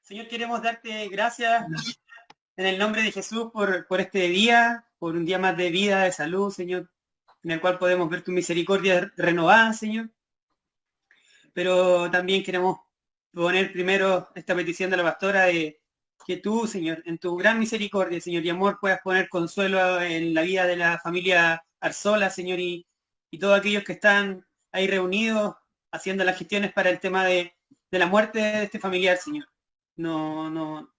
Señor, queremos darte gracias en el nombre de Jesús por este día, por un día más de vida, de salud, Señor, en el cual podemos ver tu misericordia renovada, Señor. Pero también queremos poner primero esta petición de la pastora de que tú, Señor, en tu gran misericordia, Señor, y amor, puedas poner consuelo en la vida de la familia Arzola, Señor, y todos aquellos que están ahí reunidos haciendo las gestiones para el tema de la muerte de este familiar, Señor. No,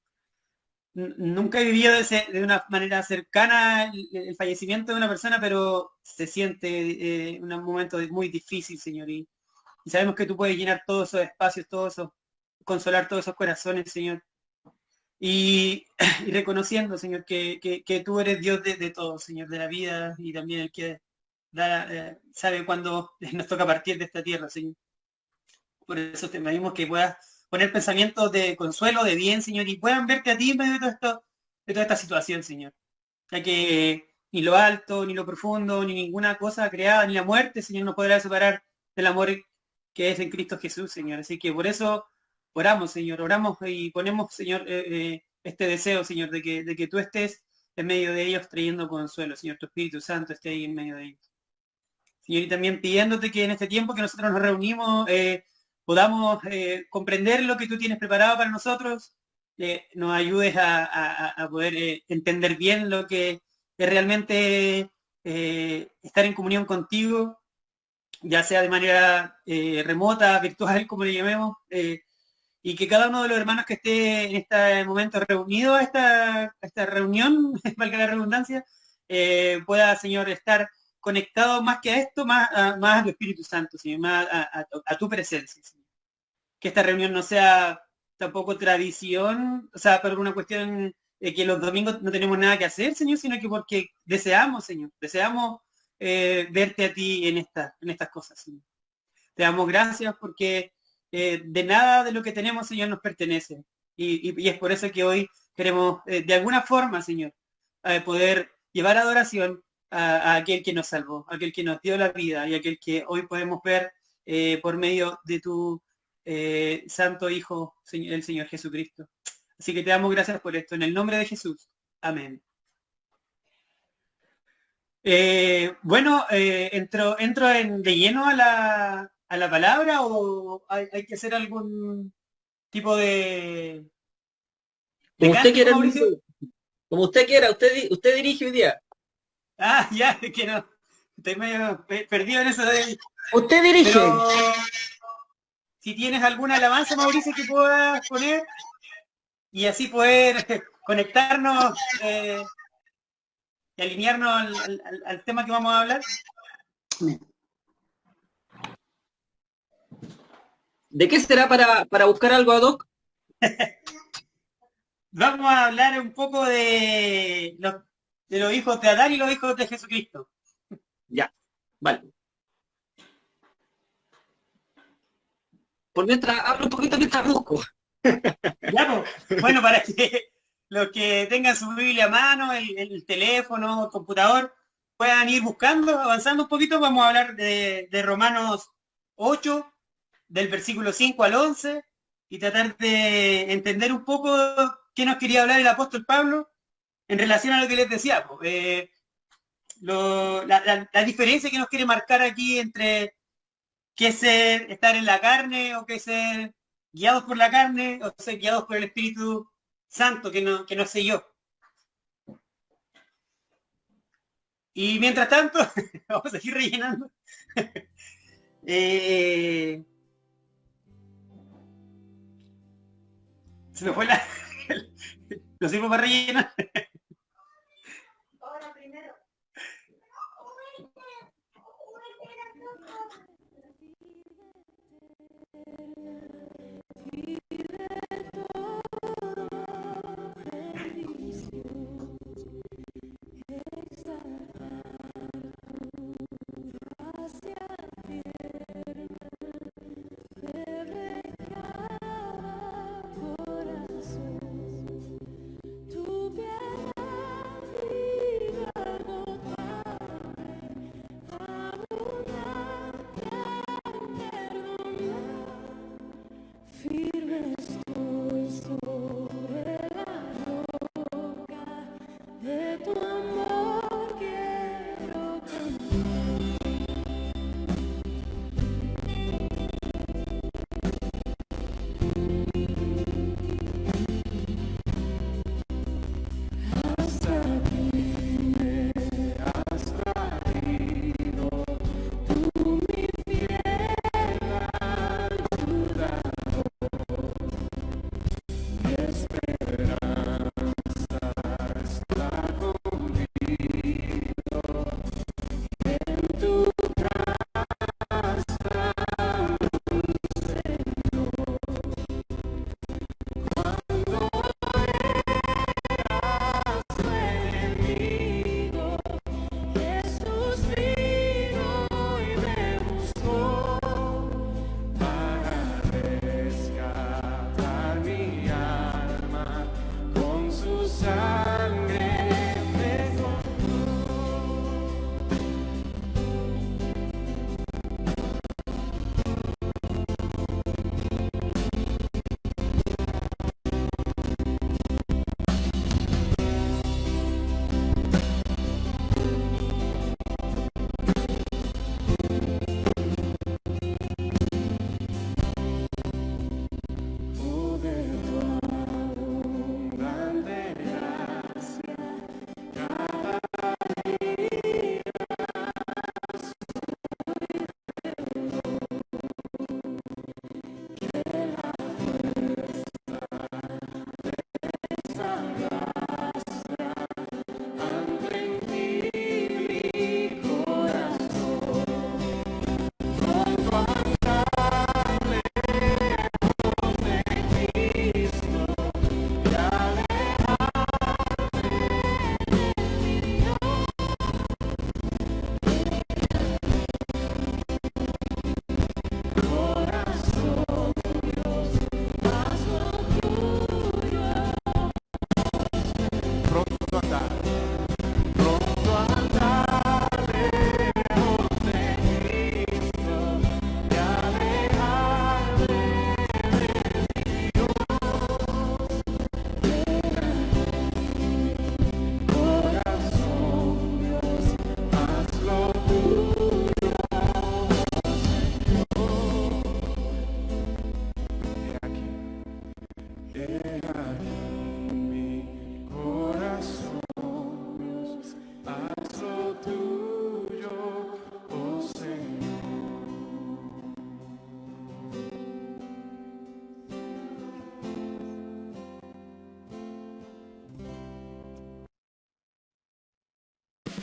nunca he vivido de una manera cercana el fallecimiento de una persona, pero se siente un momento muy difícil, Señor. Y sabemos que tú puedes llenar todos esos espacios, todos esos, consolar todos esos corazones, Señor. Y, y reconociendo, Señor, que tú eres Dios de todo, Señor, de la vida y también el que sabe cuándo nos toca partir de esta tierra, Señor. Por eso te pedimos que puedas poner pensamientos de consuelo, de bien, Señor, y puedan verte a ti en medio de todo esto, de toda esta situación, Señor. Ya que ni lo alto, ni lo profundo, ni ninguna cosa creada, ni la muerte, Señor, nos podrá separar del amor que es en Cristo Jesús, Señor. Así que por eso oramos, Señor, oramos y ponemos, Señor, este deseo, Señor, de que tú estés en medio de ellos trayendo consuelo, Señor, tu Espíritu Santo esté ahí en medio de ellos. Señor, y también pidiéndote que en este tiempo que nosotros nos reunimos podamos comprender lo que tú tienes preparado para nosotros, nos ayudes a poder entender bien lo que es realmente estar en comunión contigo, ya sea de manera remota, virtual, como le llamemos, y que cada uno de los hermanos que esté en este momento reunido a esta reunión, valga la redundancia, pueda, Señor, estar conectado más que a esto, más al Espíritu Santo, Señor, más a tu presencia, Señor. Que esta reunión no sea tampoco tradición, o sea, por una cuestión de que los domingos no tenemos nada que hacer, Señor, sino que porque deseamos, Señor, deseamos verte a ti en estas cosas, Señor. Te damos gracias porque de nada de lo que tenemos, Señor, nos pertenece. Y es por eso que hoy queremos, de alguna forma, Señor, poder llevar adoración a aquel que nos salvó, a aquel que nos dio la vida y aquel que hoy podemos ver por medio de tu Santo Hijo, el Señor Jesucristo. Así que te damos gracias por esto. En el nombre de Jesús. Amén. Bueno, entro de lleno a la palabra o hay que hacer algún tipo de Como usted cántico, quiera, Mauricio. hermano. Como usted quiera, usted dirige hoy día. Ah, ya, es que no. Estoy medio perdido en eso Usted dirige. pero si tienes alguna alabanza, Mauricio, que puedas poner y así poder conectarnos y alinearnos al tema que vamos a hablar. ¿De qué será para buscar algo ad hoc? Vamos a hablar un poco de los hijos de Adán y los hijos de Jesucristo. Ya, vale. Por mientras hablo un poquito mientras busco. Ya, pues, bueno, para que los que tengan su Biblia a mano, el teléfono, el computador, puedan ir buscando, avanzando un poquito, vamos a hablar de Romanos 8, del versículo 5 al 11, y tratar de entender un poco qué nos quería hablar el apóstol Pablo en relación a lo que les decía. Pues, la diferencia que nos quiere marcar aquí entre qué es estar en la carne o qué es ser guiados por la carne o ser guiados por el Espíritu Santo que no sé yo. Y mientras tanto, vamos a seguir rellenando. Eh, se me fue lo sirvo para rellenar.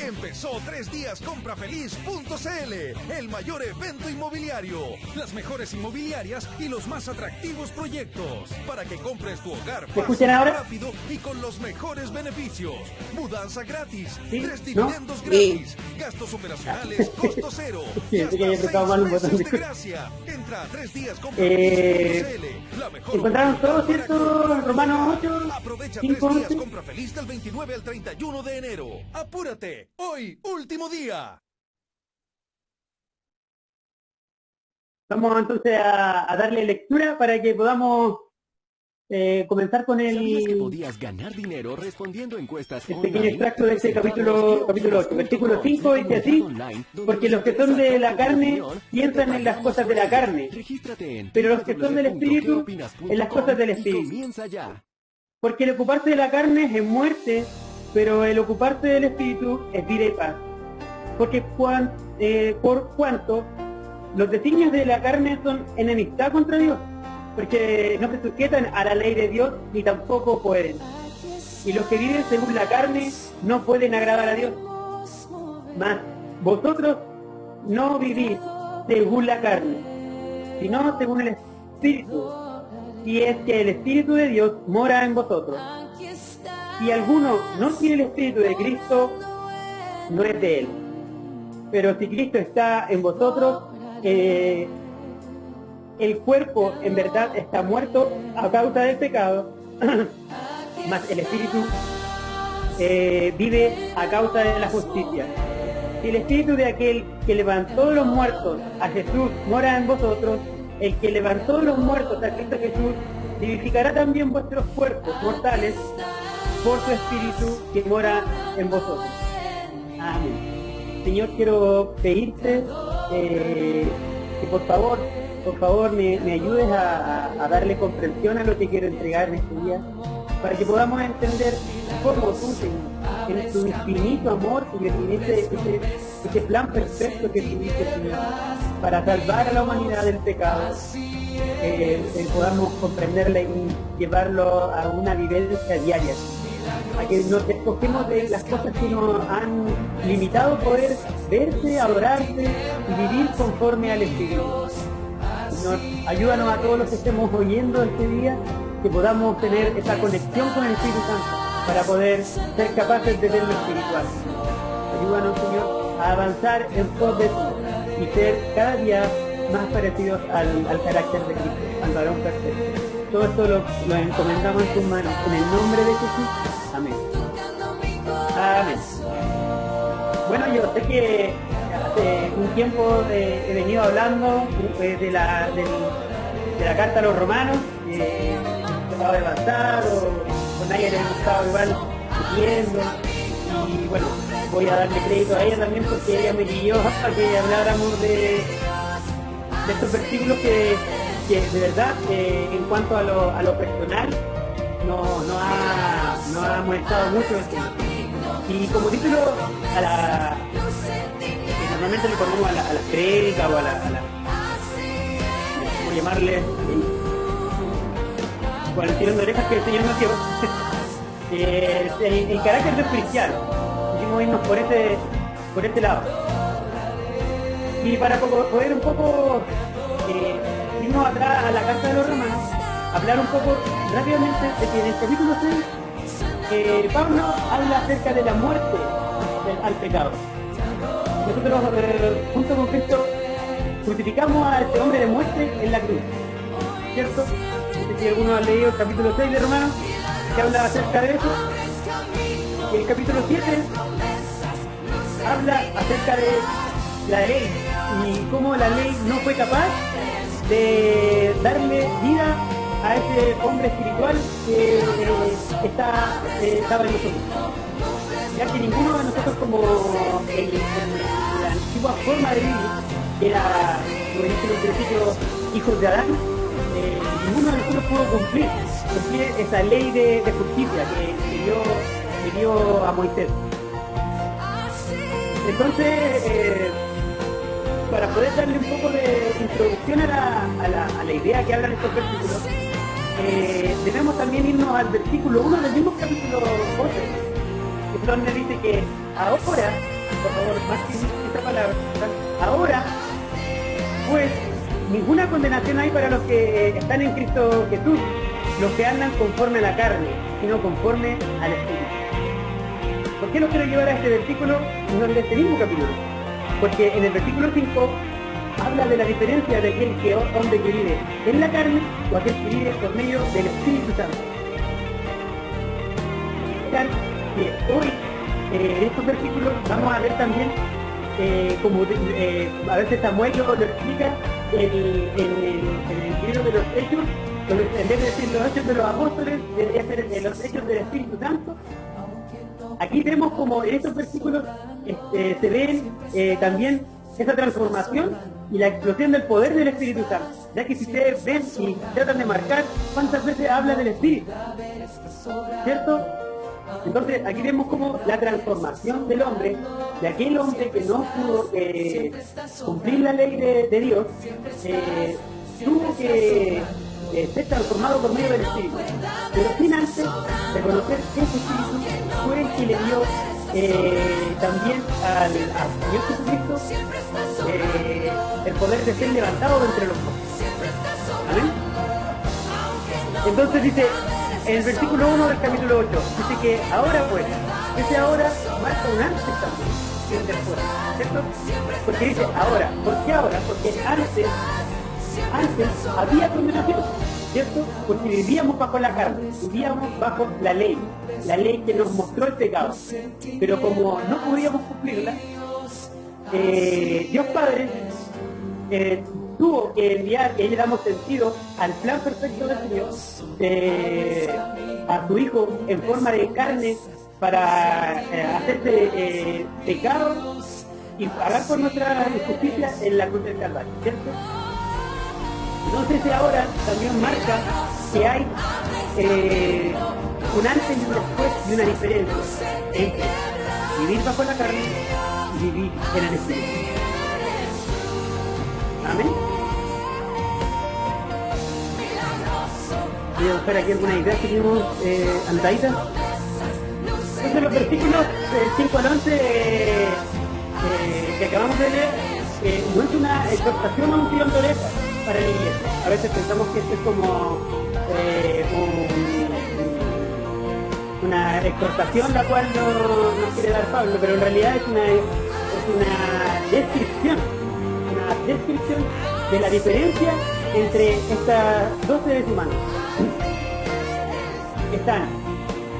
Empezó 3 días comprafeliz.cl, el mayor evento inmobiliario, las mejores inmobiliarias y los más atractivos proyectos para que compres tu hogar fácil, rápido y con los mejores beneficios. Mudanza gratis, ¿sí? 3 dividendos gratis, gastos operacionales, costo cero. Y hasta 6 meses de gracia. Entra a 3 días comprafeliz.cl, la mejor. ¿Encontraron todo, cierto, Romanos 8? Aprovecha 3 días comprafeliz del 29 al 31 de enero. ¡Apúrate! Hoy, último día. Vamos entonces a darle lectura para que podamos comenzar con el... ¿Sabías que podías ganar dinero respondiendo encuestas el pequeño extracto de este capítulo 8, versículo 5, dice así: porque los que son de la carne piensan en las cosas de la carne, pero los que son del Espíritu en las cosas del Espíritu. Porque el ocuparse de la carne es muerte, pero el ocuparse del Espíritu es vida y paz. Porque por cuanto los designios de la carne son enemistad contra Dios, porque no se sujetan a la ley de Dios ni tampoco pueden. Y los que viven según la carne no pueden agradar a Dios. Mas vosotros no vivís según la carne, sino según el Espíritu. Y es que el Espíritu de Dios mora en vosotros. Si alguno no tiene el Espíritu de Cristo, no es de él. Pero si Cristo está en vosotros, el cuerpo en verdad está muerto a causa del pecado, mas el Espíritu vive a causa de la justicia. Si el Espíritu de aquel que levantó los muertos a Jesús mora en vosotros, el que levantó los muertos a Cristo Jesús vivificará también vuestros cuerpos mortales por su Espíritu que mora en vosotros. Amén. Señor, quiero pedirte que por favor me ayudes a darle comprensión a lo que quiero entregar en este día, para que podamos entender cómo tú, Señor, en tu infinito amor y en ese plan perfecto que tuviste, Señor, para salvar a la humanidad del pecado, podamos comprenderla y llevarlo a una vivencia diaria, a que nos despojemos de las cosas que nos han limitado poder verte, adorarte y vivir conforme al Espíritu. Señor, ayúdanos a todos los que estemos oyendo este día, que podamos tener esa conexión con el Espíritu Santo para poder ser capaces de ver lo espiritual. Ayúdanos, Señor, a avanzar en pos de ti y ser cada día más parecidos al carácter de Cristo, al varón perfecto. Todo esto lo encomendamos en tus manos, en el nombre de Jesús. Amén. Amén. Bueno, yo sé que hace un tiempo he venido hablando de la carta a los romanos, trataba de avanzar, o con nadie le ha gustado igual siguiendo, y bueno, voy a darle crédito a ella también porque ella me guió a que habláramos de estos versículos que de verdad, en cuanto a lo personal, no ha molestado mucho este. Y como título, que normalmente le ponemos a las prédicas o a la ¿cómo llamarle? Con el tirón de orejas que el Señor nos dio, el carácter del cristiano. Quisimos irnos por este lado. Y para poder un poco irnos atrás a la carta de los romanos, hablar un poco rápidamente de que en el capítulo 6 Pablo habla acerca de la muerte al pecado. Nosotros junto con Cristo crucificamos a este hombre de muerte en la cruz, ¿cierto? No sé si alguno ha leído el capítulo 6 de Romanos, que habla acerca de eso. Y el capítulo 7 habla acerca de la ley y cómo la ley no fue capaz de darle vida a ese hombre espiritual que estaba en nosotros, ya que ninguno de nosotros, como la antigua forma de vivir, que era, como dice en el principio, hijos de Adán, ninguno de nosotros pudo cumplir esa ley de justicia que dio a Moisés. Entonces, para poder darle un poco de introducción a la idea que hablan estos versículos, debemos también irnos al versículo 1 del mismo capítulo 11, que es donde dice que ahora, por favor, más que esta palabra, ahora, pues, ninguna condenación hay para los que están en Cristo Jesús, los que andan conforme a la carne, sino conforme al Espíritu. ¿Por qué lo quiero llevar a este versículo no de este mismo capítulo? Porque en el versículo 5 habla de la diferencia de aquel hombre que vive en la carne o aquel que vive por medio del Espíritu Santo. Que hoy, en estos versículos, vamos a ver también, como a veces Samuel lo explica en el libro de los Hechos, en vez de decir los Hechos de los Apóstoles, debería ser los Hechos del Espíritu Santo. Aquí vemos como en estos versículos se ven también esa transformación y la explosión del poder del Espíritu Santo, ya que si ustedes ven y tratan de marcar cuántas veces habla del Espíritu, ¿cierto? Entonces aquí vemos como la transformación del hombre, de aquel hombre que no pudo cumplir la ley de Dios, tuvo que ser transformado por medio del Espíritu, pero sin antes reconocer que ese Espíritu fue el que le dio también al Señor Jesucristo el poder de ser levantado de entre los muertos. ¿Amén? Entonces dice, en el versículo 1 del capítulo 8, dice que ahora pues, ese ahora marca un antes también, y un después, ¿cierto? Porque dice ahora, ¿por qué ahora? Porque antes había condenación, ¿cierto? Porque vivíamos bajo la carne, vivíamos bajo la ley que nos mostró el pecado, pero como no podíamos cumplirla, Dios Padre tuvo que enviar, y ahí le damos sentido al plan perfecto del Señor, a su Hijo en forma de carne para hacerse pecado y pagar por nuestra injusticia en la cruz del Calvario, ¿cierto? Entonces ahora también marca que hay un antes y un después y una diferencia entre vivir bajo la carne y vivir en el Espíritu. Amén. Voy a buscar aquí alguna idea que tenemos anotaditas. Entonces los versículos 5 al 11 que acabamos de leer no es una exhortación o un tirón de orejas para la iglesia. A veces pensamos que esto es como una exhortación la cual no quiere dar Pablo, pero en realidad es una descripción de la diferencia entre estas dos seres humanos que están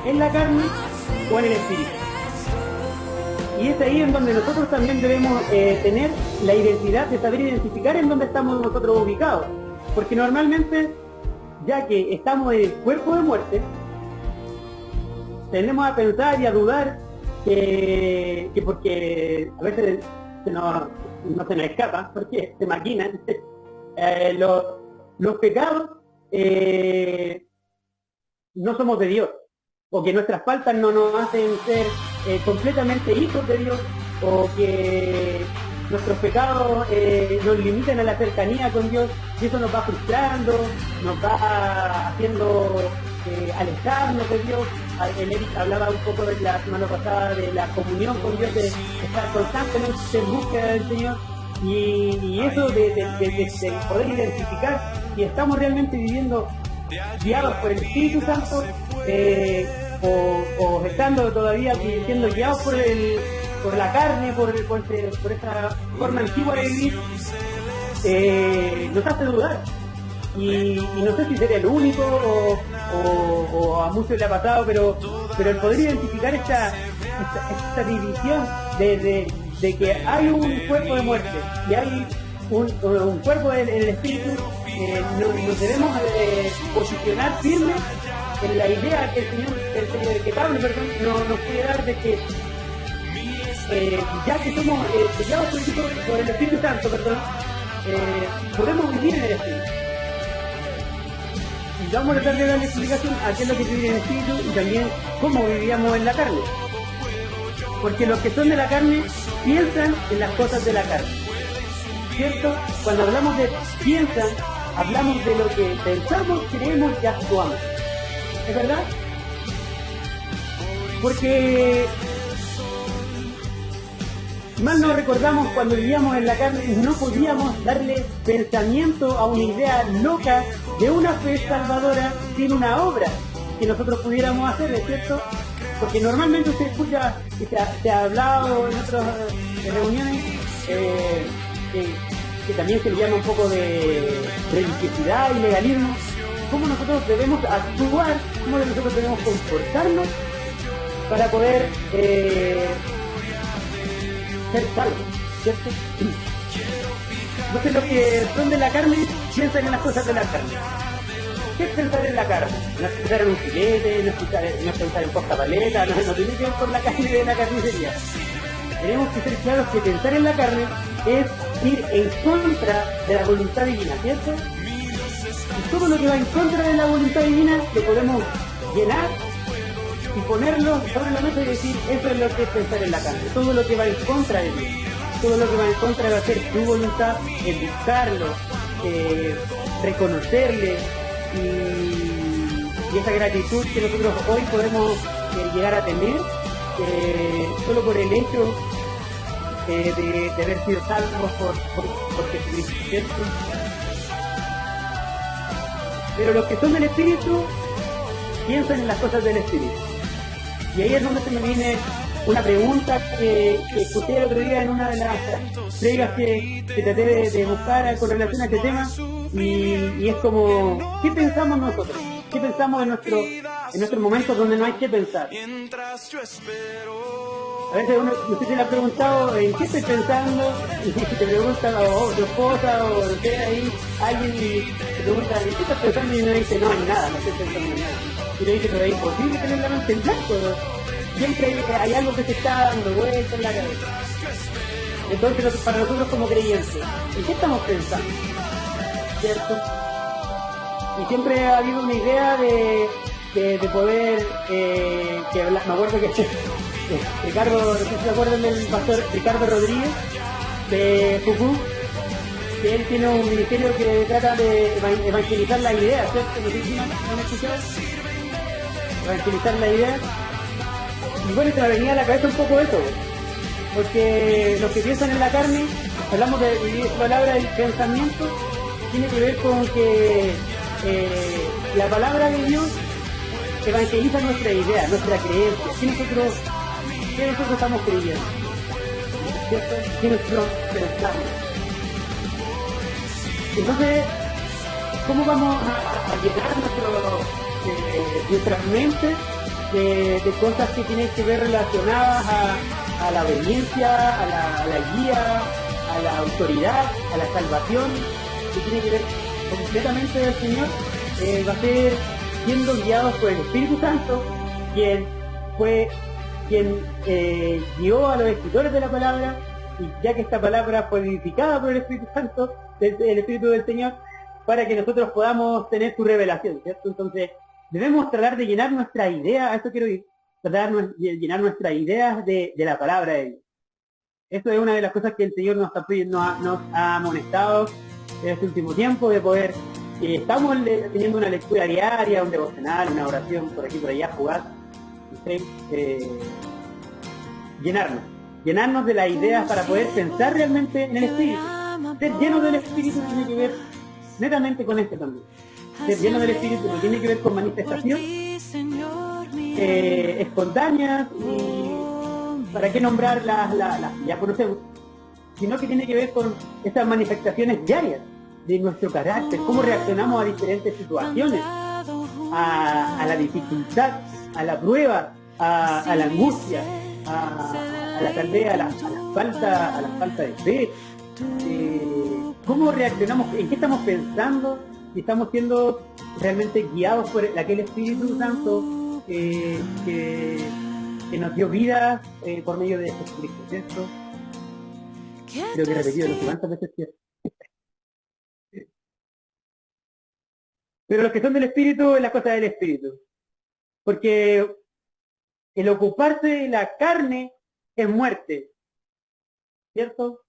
en la carne o en el espíritu. Y es ahí en donde nosotros también debemos tener la identidad de saber identificar en dónde estamos nosotros ubicados. Porque normalmente, ya que estamos en el cuerpo de muerte, tendemos a pensar y a dudar que porque a veces no se nos escapa, porque se maquinan los pecados, no somos de Dios, o que nuestras faltas no nos hacen ser completamente hijos de Dios, o que nuestros pecados nos limitan a la cercanía con Dios, y eso nos va frustrando, nos va haciendo alejarnos de Dios. El Eric hablaba un poco de la semana pasada de la comunión con Dios, de estar constantemente en búsqueda del Señor, y eso de poder identificar si estamos realmente viviendo guiados por el Espíritu Santo, o estando todavía siendo guiados por la carne, por esa forma antigua de vivir, nos hace dudar. Y no sé si sería el único o a muchos le ha pasado, pero el poder identificar esta división de que hay un cuerpo de muerte y hay un cuerpo en el espíritu, nos debemos posicionar firmes en la idea que Pablo nos quiere dar, de que ya que somos sellados por el Espíritu Santo, podemos vivir en el Espíritu. y vamos a tratar de darle explicación a qué es lo que es vivir en el espíritu y también cómo vivíamos en la carne. Porque los que son de la carne piensan en las cosas de la carne, ¿cierto? Cuando hablamos de piensan, hablamos de lo que pensamos, creemos y actuamos. ¿Es verdad? Porque mal nos recordamos cuando vivíamos en la carne, no podíamos darle pensamiento a una idea loca de una fe salvadora sin una obra que nosotros pudiéramos hacer, ¿es cierto? Porque normalmente usted escucha, y se ha hablado en otras reuniones, que también se le llama un poco de religiosidad y legalismo, cómo nosotros debemos actuar, cómo nosotros debemos comportarnos para poder ser salvos, ¿cierto? Entonces los que son de la carne piensan en las cosas de la carne. ¿Qué es pensar en la carne? No es pensar en un filete, no es pensar en costa paleta, no tiene que ver con la carne de la carnicería. Tenemos que ser claros que pensar en la carne es ir en contra de la voluntad divina, ¿cierto? Y todo lo que va en contra de la voluntad divina lo podemos llenar y ponerlo sobre la mesa y decir, eso es lo que es pensar en la carne. Todo lo que va en contra de Dios, todo lo que va en contra de hacer tu voluntad, es buscarlo, reconocerle, y esa gratitud que nosotros hoy podemos llegar a tener solo por el hecho de haber sido salvos por Jesucristo, ¿cierto? Pero los que son del Espíritu piensan en las cosas del Espíritu. Y ahí es donde se me viene una pregunta que escuché el otro día en una de las pregas que traté de buscar con relación a este tema, y es como, ¿qué pensamos nosotros? ¿Qué pensamos en nuestros momentos donde no hay que pensar? A veces usted se le ha preguntado ¿en qué estoy pensando? Y si te pregunta o tu esposa o no sé, ahí alguien te pregunta ¿en qué estás pensando? Y uno dice no, en nada, no estoy pensando en nada. Y le dice, pero es imposible tener la mente en blanco, ¿no? Siempre hay algo que se está dando vuelta en la cabeza. Entonces, para nosotros como creyentes, ¿en qué estamos pensando? ¿Cierto? Y siempre ha habido una idea de poder, me acuerdo que Ricardo, no sé si se acuerdan del pastor Ricardo Rodríguez, de Jucú, que él tiene un ministerio que trata de evangelizar la idea, ¿cierto? No sé si han escuchado. Evangelizar la idea. Y bueno, se me venía a la cabeza un poco eso, porque los que piensan en la carne, hablamos de vivir la palabra del pensamiento, tiene que ver con que la palabra de Dios evangeliza nuestra idea, nuestra creencia, ¿qué nosotros estamos creyendo? ¿Cierto? ¿Qué nosotros pensamos? Entonces, ¿cómo vamos a llenar nuestras mentes de cosas que tienen que ver relacionadas a la obediencia, a la guía, a la autoridad, a la salvación, que tiene que ver completamente del Señor? Va a ser siendo guiados por el Espíritu Santo, quien guió a los escritores de la palabra, y ya que esta palabra fue vivificada por el Espíritu Santo, el Espíritu del Señor, para que nosotros podamos tener su revelación, ¿cierto? Entonces, debemos tratar de llenar nuestra idea, a eso quiero ir, tratar de llenar nuestras ideas de la palabra de Dios. Esto es una de las cosas que el Señor nos ha amonestado en este último tiempo, de poder, estamos teniendo una lectura diaria, un devocional, una oración por aquí por allá, jugar, llenarnos de las ideas para poder pensar realmente en el Espíritu. Ser lleno del Espíritu tiene que ver netamente con esto también. Ser lleno del Espíritu no tiene que ver con manifestación espontáneas, y para qué nombrar las ya conocemos, sino que tiene que ver con estas manifestaciones diarias de nuestro carácter, cómo reaccionamos a diferentes situaciones, a la dificultad, a la prueba, a la angustia, a la tal vez a la falta de fe. ¿Cómo reaccionamos? ¿En qué estamos pensando? Si estamos siendo realmente guiados por aquel Espíritu Santo que nos dio vida por medio de Jesucristo, ¿cierto? Creo que he repetido no sé cuántas veces, ¿cierto? Pero los que son del espíritu es la cosa del espíritu. Porque el ocuparse de la carne es muerte, ¿cierto?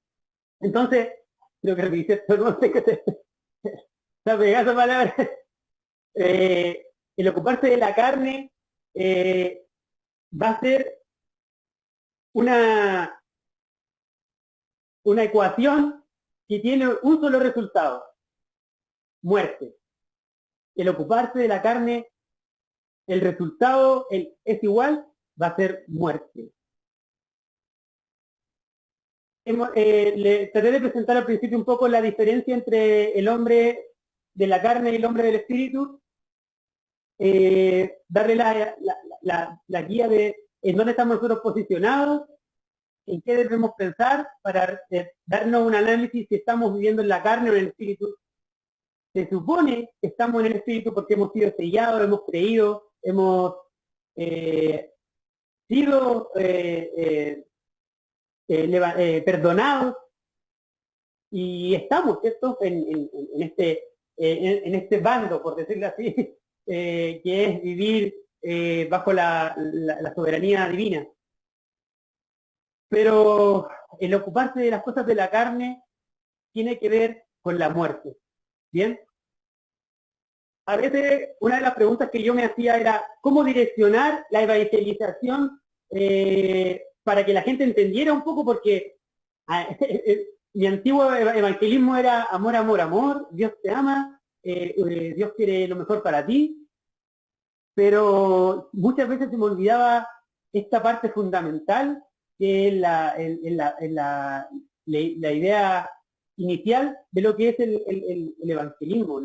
Entonces, creo que lo que dice esto, no sé qué se pegada esa palabra. El ocuparse de la carne va a ser una ecuación que tiene un solo resultado: muerte. El ocuparse de la carne, el resultado es igual, va a ser muerte. Le traté de presentar al principio un poco la diferencia entre el hombre de la carne y el hombre del espíritu, darle la guía de en dónde estamos nosotros posicionados, en qué debemos pensar para darnos un análisis si estamos viviendo en la carne o en el espíritu. Se supone que estamos en el espíritu porque hemos sido sellados, hemos creído, hemos sido perdonados, y estamos, ¿cierto?, en este bando, por decirlo así, que es vivir bajo la soberanía divina. Pero el ocuparse de las cosas de la carne tiene que ver con la muerte. ¿Bien? A veces una de las preguntas que yo me hacía era ¿cómo direccionar la evangelización para que la gente entendiera un poco? Porque mi antiguo evangelismo era amor, amor, amor, Dios te ama, Dios quiere lo mejor para ti, pero muchas veces se me olvidaba esta parte fundamental, que es la idea inicial de lo que es el evangelismo,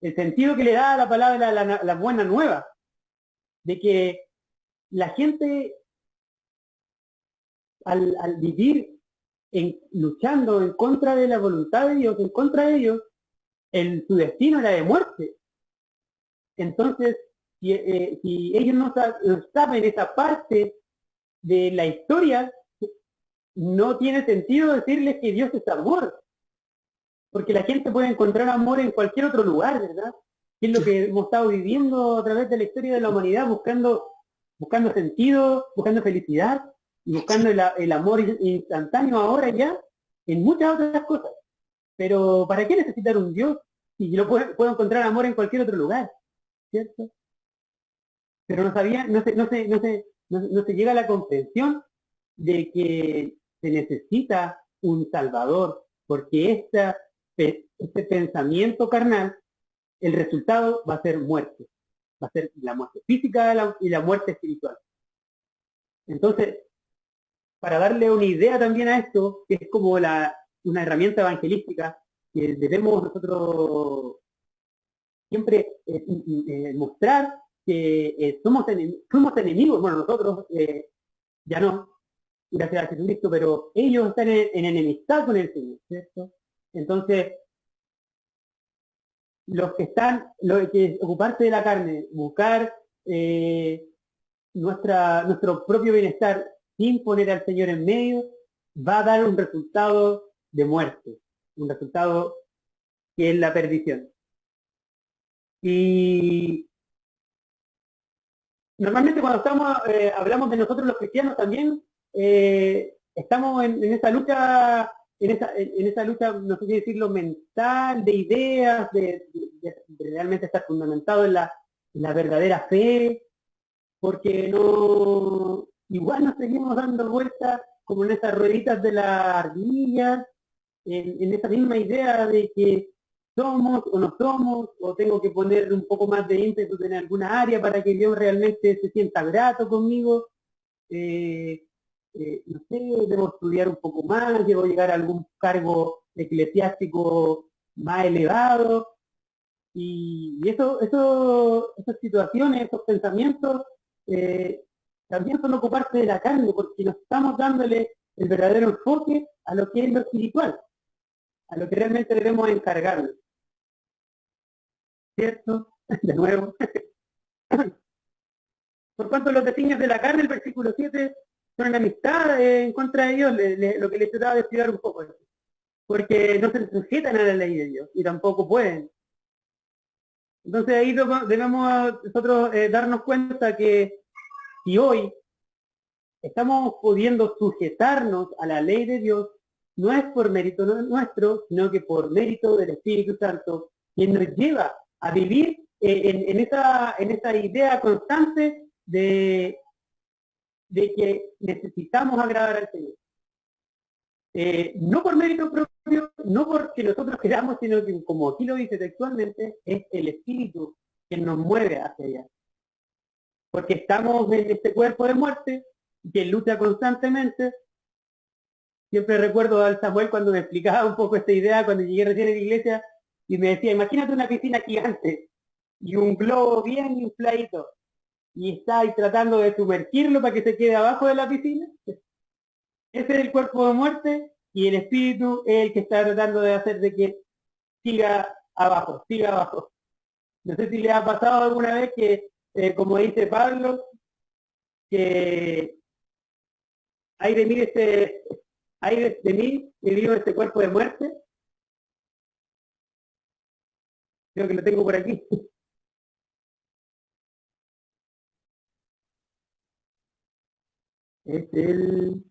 el sentido que le da a la palabra la buena nueva, de que la gente al vivir luchando en contra de la voluntad de Dios, en contra de Dios, su destino era de muerte. Entonces, si ellos no saben esa parte de la historia, no tiene sentido decirles que Dios es amor, porque la gente puede encontrar amor en cualquier otro lugar, ¿verdad? Que es lo que hemos estado viviendo a través de la historia de la humanidad, buscando sentido, buscando felicidad, y buscando el amor instantáneo ahora ya, en muchas otras cosas. Pero ¿para qué necesitar un Dios si yo puedo encontrar amor en cualquier otro lugar? ¿Cierto? Pero no se llega a la comprensión de que se necesita un Salvador, porque este pensamiento carnal, el resultado va a ser muerte. Va a ser la muerte física y la muerte espiritual. Entonces, para darle una idea también a esto, que es como una herramienta evangelística que debemos nosotros siempre mostrar que fuimos enemigos, bueno, nosotros ya no, gracias a Jesucristo, pero ellos están en enemistad con el Señor, ¿cierto? Entonces, los que ocuparse de la carne, buscar nuestro propio bienestar sin poner al Señor en medio, va a dar un resultado de muerte, un resultado que es la perdición. Y normalmente cuando hablamos de nosotros los cristianos también, estamos en esa lucha, en esa lucha, no sé si decirlo, mental, de ideas, de realmente estar fundamentado en la verdadera fe, porque igual nos seguimos dando vueltas como en esas rueditas de la ardilla, en esa misma idea de que somos o no somos, o tengo que poner un poco más de ímpetu en alguna área para que Dios realmente se sienta grato conmigo. No sé, debo estudiar un poco más, debo llegar a algún cargo eclesiástico más elevado, y esas situaciones, esos pensamientos, también son ocuparse de la carne, porque no estamos dándole el verdadero enfoque a lo que es lo espiritual, a lo que realmente debemos encargarnos. ¿Cierto? De nuevo. Por cuanto los designios de la carne, el versículo 7, son enemistad en contra de Dios, lo que les trataba de explicar un poco. Porque no se sujetan a la ley de Dios, y tampoco pueden. Entonces ahí debemos nosotros darnos cuenta que si hoy estamos pudiendo sujetarnos a la ley de Dios, no es por mérito nuestro, sino que por mérito del Espíritu Santo, quien nos lleva a vivir en esa idea constante de que necesitamos agradar al Señor. No por mérito propio, no porque nosotros queramos, sino que, como aquí lo dice textualmente, es el Espíritu quien nos mueve hacia allá. Porque estamos en este cuerpo de muerte, que lucha constantemente. Siempre recuerdo al Samuel cuando me explicaba un poco esta idea, cuando llegué recién a la iglesia, y me decía, imagínate una piscina gigante, y un globo bien infladito, y está ahí tratando de sumergirlo para que se quede abajo de la piscina. Ese es el cuerpo de muerte, y el espíritu es el que está tratando de hacer de que siga abajo, siga abajo. No sé si le ha pasado alguna vez que, como dice Pablo, que hay de mí que vivo este cuerpo de muerte. Creo que lo tengo por aquí. Es el...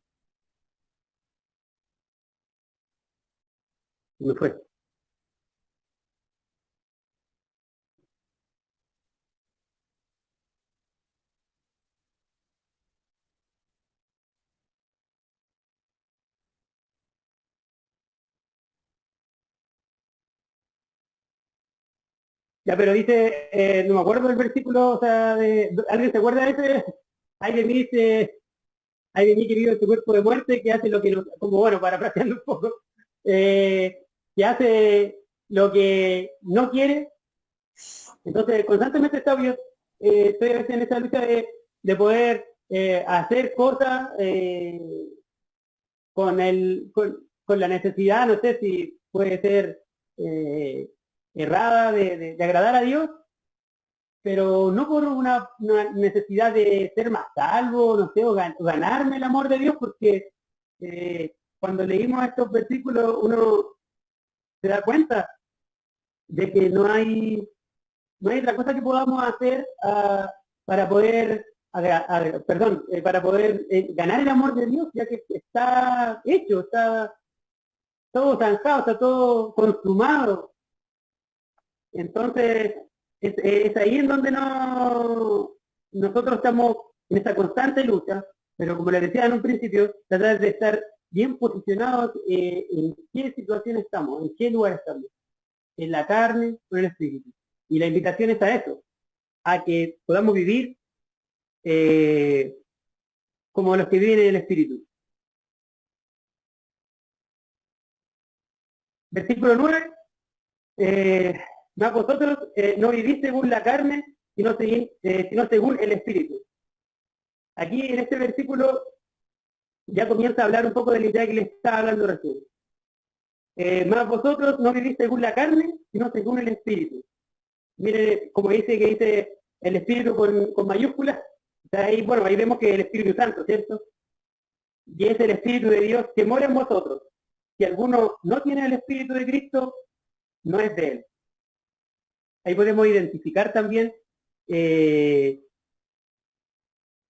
Me fue. Ya, pero dice, no me acuerdo del versículo, o sea, ¿alguien se acuerda de ese? Hay de mí, dice, hay de mí que vive este cuerpo de muerte, que hace lo que, como bueno, parafraseando un poco, que hace lo que no quiere. Entonces, constantemente estoy a veces en esa lucha de poder hacer cosas con la necesidad, no sé si puede ser errada de agradar a Dios, pero no por una necesidad de ser más salvo, no sé, o ganarme el amor de Dios, porque cuando leímos estos versículos uno se da cuenta de que no hay otra cosa que podamos hacer para poder, para poder ganar el amor de Dios, ya que está hecho, está todo zanjado, está todo consumado. Entonces, es ahí en donde nosotros estamos en esa constante lucha, pero como les decía en un principio, tratar de estar bien posicionados en qué situación estamos, en qué lugar estamos, en la carne o en el espíritu. Y la invitación es a eso, a que podamos vivir como los que viven en el espíritu. Versículo 9. Mas vosotros no vivís según la carne, sino según el espíritu. Aquí en este versículo ya comienza a hablar un poco de la idea que les estaba hablando recién. Mas vosotros no vivís según la carne, sino según el espíritu. Mire, como dice que dice el espíritu con mayúsculas, ahí, bueno, ahí vemos que el Espíritu Santo, ¿cierto? Y es el Espíritu de Dios que mora en vosotros. Si alguno no tiene el Espíritu de Cristo, no es de él. Ahí podemos identificar también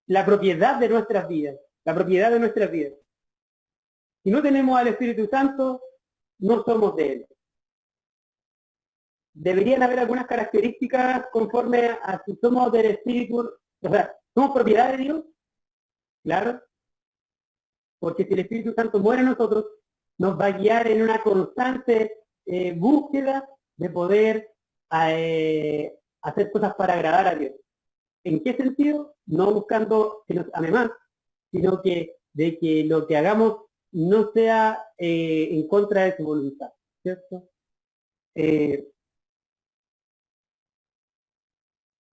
la propiedad de nuestras vidas, la propiedad de nuestras vidas. Si no tenemos al Espíritu Santo, no somos de él. Deberían haber algunas características conforme a si somos del Espíritu, o sea, somos propiedad de Dios, claro, porque si el Espíritu Santo muere en nosotros, nos va a guiar en una constante búsqueda de poder hacer cosas para agradar a Dios. ¿En qué sentido? No buscando que nos ame más, sino que de que lo que hagamos no sea en contra de su voluntad, ¿cierto?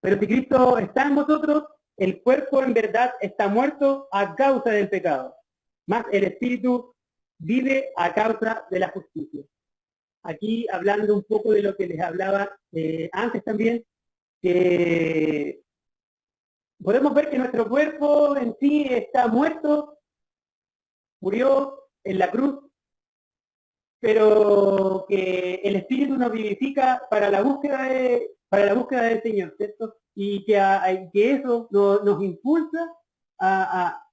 Pero si Cristo está en vosotros, el cuerpo en verdad está muerto a causa del pecado, más el espíritu vive a causa de la justicia. Aquí hablando un poco de lo que les hablaba antes también, que podemos ver que nuestro cuerpo en sí está muerto, murió en la cruz, pero que el Espíritu nos vivifica para la búsqueda del Señor, ¿cierto? Y que eso nos impulsa a,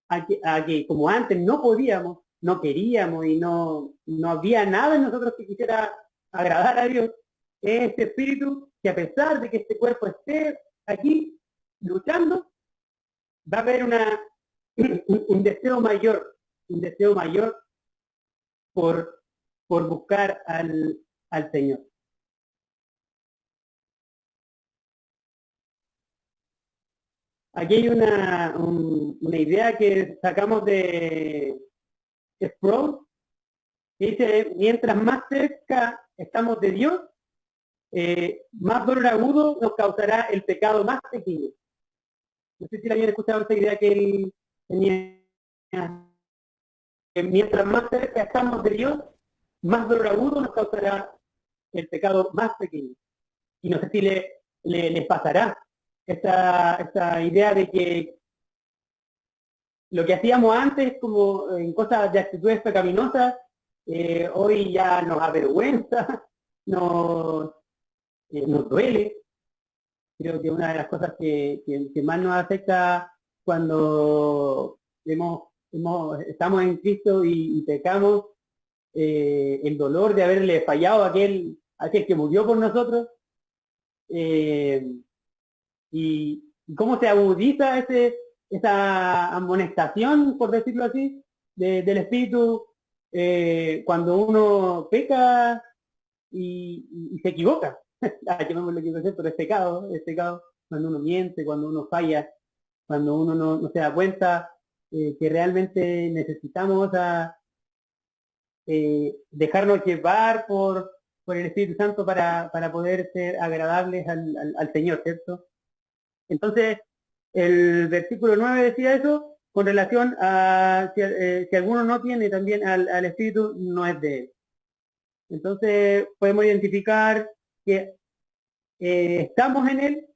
a que como antes no podíamos, no queríamos y no había nada en nosotros que quisiera agradar a Dios, este Espíritu que a pesar de que este cuerpo esté aquí luchando, va a haber un deseo mayor por buscar al Señor. Aquí hay una idea que sacamos de Sproul, que dice, mientras más cerca estamos de Dios, más dolor agudo nos causará el pecado más pequeño. No sé si la habían escuchado esa idea que él tenía, que mientras más cerca estamos de Dios, más dolor agudo nos causará el pecado más pequeño. Y no sé si les pasará esta idea de que lo que hacíamos antes como en cosas de actitudes pecaminosas, hoy ya nos avergüenza, nos duele. Creo que una de las cosas que más nos afecta cuando estamos en Cristo y pecamos, el dolor de haberle fallado a aquel que murió por nosotros, y cómo se agudiza esa amonestación, por decirlo así, del Espíritu cuando uno peca y se equivoca. Llamémoslo equivocación, pero es pecado cuando uno miente, cuando uno falla, cuando uno no se da cuenta que realmente necesitamos dejarnos llevar por el Espíritu Santo para poder ser agradables al Señor, ¿cierto? Entonces, el versículo 9 decía eso con relación a si alguno no tiene también al Espíritu, no es de él. Entonces, podemos identificar que estamos en él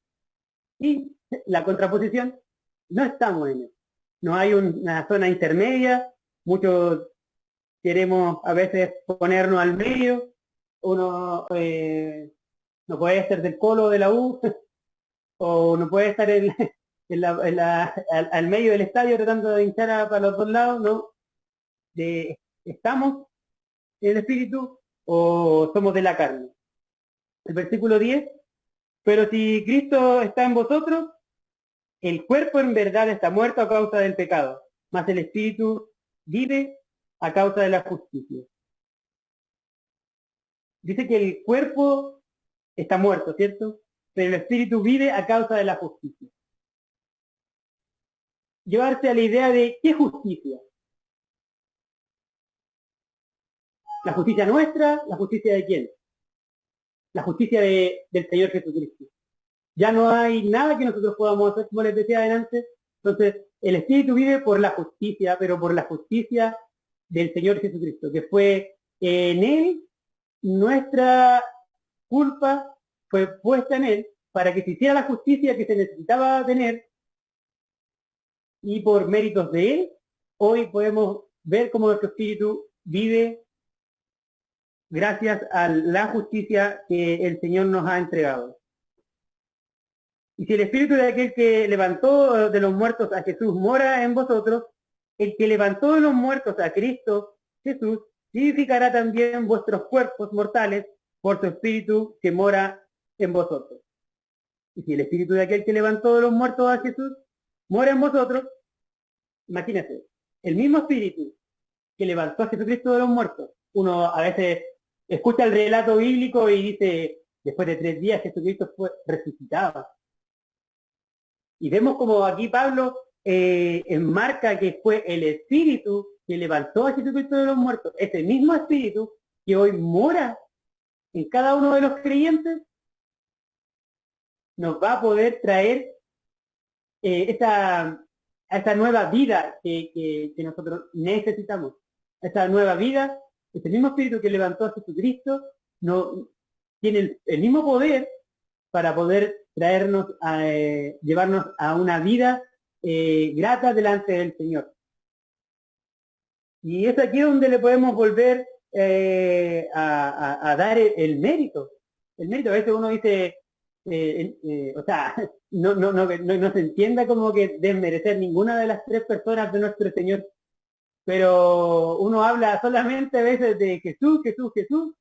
y la contraposición, no estamos en él. No hay una zona intermedia, muchos queremos a veces ponernos al medio, uno no puede ser del Colo de la U, o no puede estar al medio del estadio tratando de hinchar para los dos lados, ¿no? ¿Estamos en el Espíritu o somos de la carne? El versículo 10, pero si Cristo está en vosotros, el cuerpo en verdad está muerto a causa del pecado, mas el Espíritu vive a causa de la justicia. Dice que el cuerpo está muerto, ¿cierto? Pero el Espíritu vive a causa de la justicia. Llevarse a la idea de ¿qué justicia? ¿La justicia nuestra? ¿La justicia de quién? La justicia del Señor Jesucristo. Ya no hay nada que nosotros podamos hacer, como les decía adelante. Entonces, el Espíritu vive por la justicia, pero por la justicia del Señor Jesucristo, que fue en Él, nuestra culpa fue puesta en Él para que se hiciera la justicia que se necesitaba tener, y por méritos de Él, hoy podemos ver cómo nuestro Espíritu vive gracias a la justicia que el Señor nos ha entregado. Y si el Espíritu de aquel que levantó de los muertos a Jesús mora en vosotros, el que levantó de los muertos a Cristo Jesús vivificará también vuestros cuerpos mortales por su Espíritu que mora en vosotros. Y si el Espíritu de aquel que levantó de los muertos a Jesús mora en vosotros, imagínense, el mismo Espíritu que levantó a Jesucristo de los muertos. Uno a veces escucha el relato bíblico y dice, después de 3 días Jesucristo fue resucitado. Y vemos como aquí Pablo enmarca que fue el Espíritu que levantó a Jesucristo de los muertos, ese mismo Espíritu que hoy mora en cada uno de los creyentes, nos va a poder traer esa nueva vida que nosotros necesitamos. Esa nueva vida, ese mismo Espíritu que levantó a Jesucristo, tiene el mismo poder para poder traernos, llevarnos a una vida grata delante del Señor. Y es aquí donde le podemos volver a dar el mérito. El mérito, a veces uno dice, o sea, no se entienda como que desmerecer ninguna de las tres personas de nuestro Señor, pero uno habla solamente a veces de Jesús, Jesús, Jesús,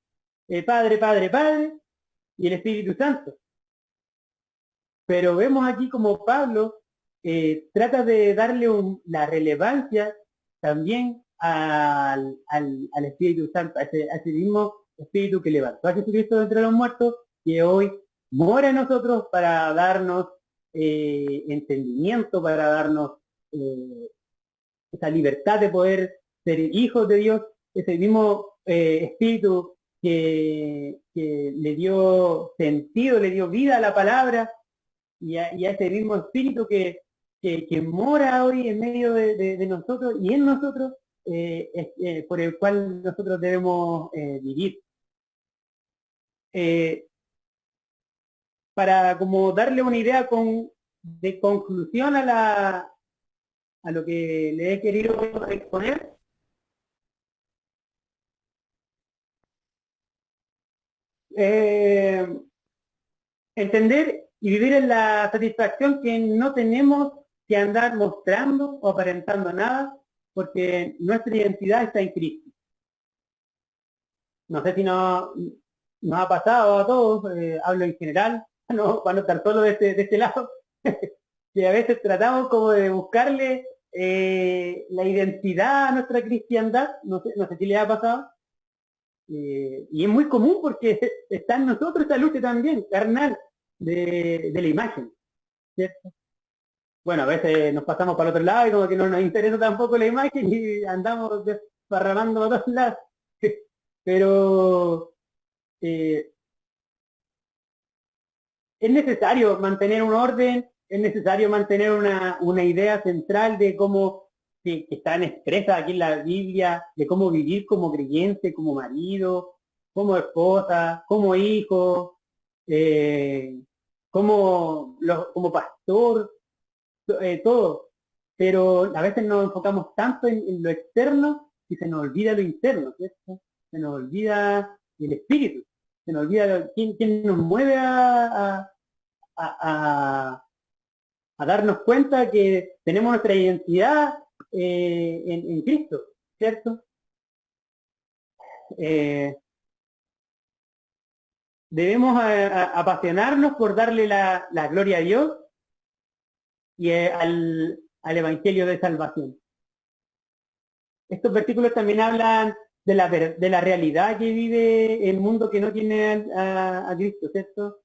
Padre, Padre, Padre, y el Espíritu Santo. Pero vemos aquí como Pablo trata de darle la relevancia también al Espíritu Santo, a ese mismo Espíritu que levantó a Jesucristo de entre los muertos, que hoy mora en nosotros para darnos entendimiento, para darnos esa libertad de poder ser hijos de Dios, ese mismo Espíritu que le dio sentido, le dio vida a la palabra, y a ese mismo Espíritu que mora hoy en medio de nosotros y en nosotros, por el cual nosotros debemos vivir. Para como darle una idea de conclusión a lo que le he querido exponer, entender y vivir en la satisfacción que no tenemos que andar mostrando o aparentando nada, porque nuestra identidad está en Cristo. No sé si nos ha pasado a todos, hablo en general, para no estar solo de este lado, que a veces tratamos como de buscarle la identidad a nuestra cristiandad, no sé si le ha pasado, y es muy común porque está en nosotros esa lucha también, carnal, de la imagen, ¿cierto? Bueno, a veces nos pasamos para el otro lado y como que no nos interesa tampoco la imagen y andamos desparramando a todos lados. Pero es necesario mantener un orden, es necesario mantener una idea central de cómo que están expresas aquí en la Biblia, de cómo vivir como creyente, como marido, como esposa, como hijo, como pastor, todo. Pero a veces nos enfocamos tanto en lo externo y se nos olvida lo interno, ¿cierto? Se nos olvida el espíritu, se nos olvida quién nos mueve a darnos cuenta que tenemos nuestra identidad en Cristo, ¿cierto? Debemos apasionarnos por darle la gloria a Dios y al Evangelio de Salvación. Estos versículos también hablan de la realidad que vive el mundo que no tiene a Cristo, ¿cierto?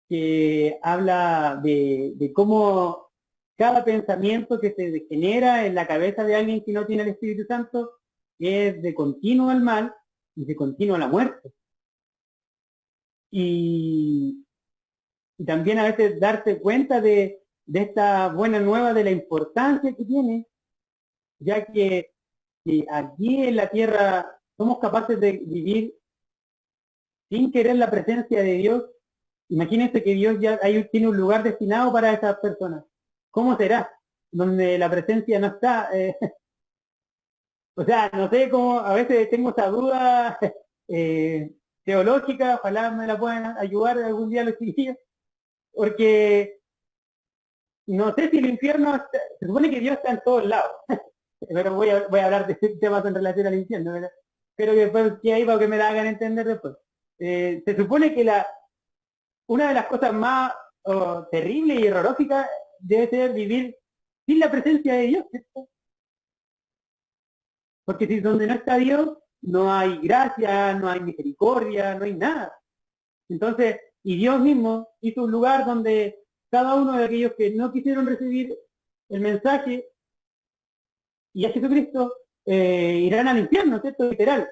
Que habla de cómo cada pensamiento que se genera en la cabeza de alguien que no tiene el Espíritu Santo es de continuo al mal y de continuo a la muerte. Y también a veces darse cuenta de esta buena nueva, de la importancia que tiene, ya que aquí en la tierra somos capaces de vivir sin querer la presencia de Dios. Imagínense que Dios ya tiene un lugar destinado para esas personas. ¿Cómo será? Donde la presencia no está. O sea, no sé cómo, a veces tengo esa duda teológica, ojalá me la puedan ayudar algún día los chiquillos, porque no sé si el infierno se supone que Dios está en todos lados, pero voy a hablar de temas en relación al infierno, ¿verdad? Pero que después que ahí para que me la hagan entender después. Se supone que una de las cosas más terribles y horroríficas debe ser vivir sin la presencia de Dios, ¿cierto? Porque si donde no está Dios, no hay gracia, no hay misericordia, no hay nada. Entonces, y Dios mismo hizo un lugar donde cada uno de aquellos que no quisieron recibir el mensaje y a Jesucristo irán al infierno, ¿cierto? Literal.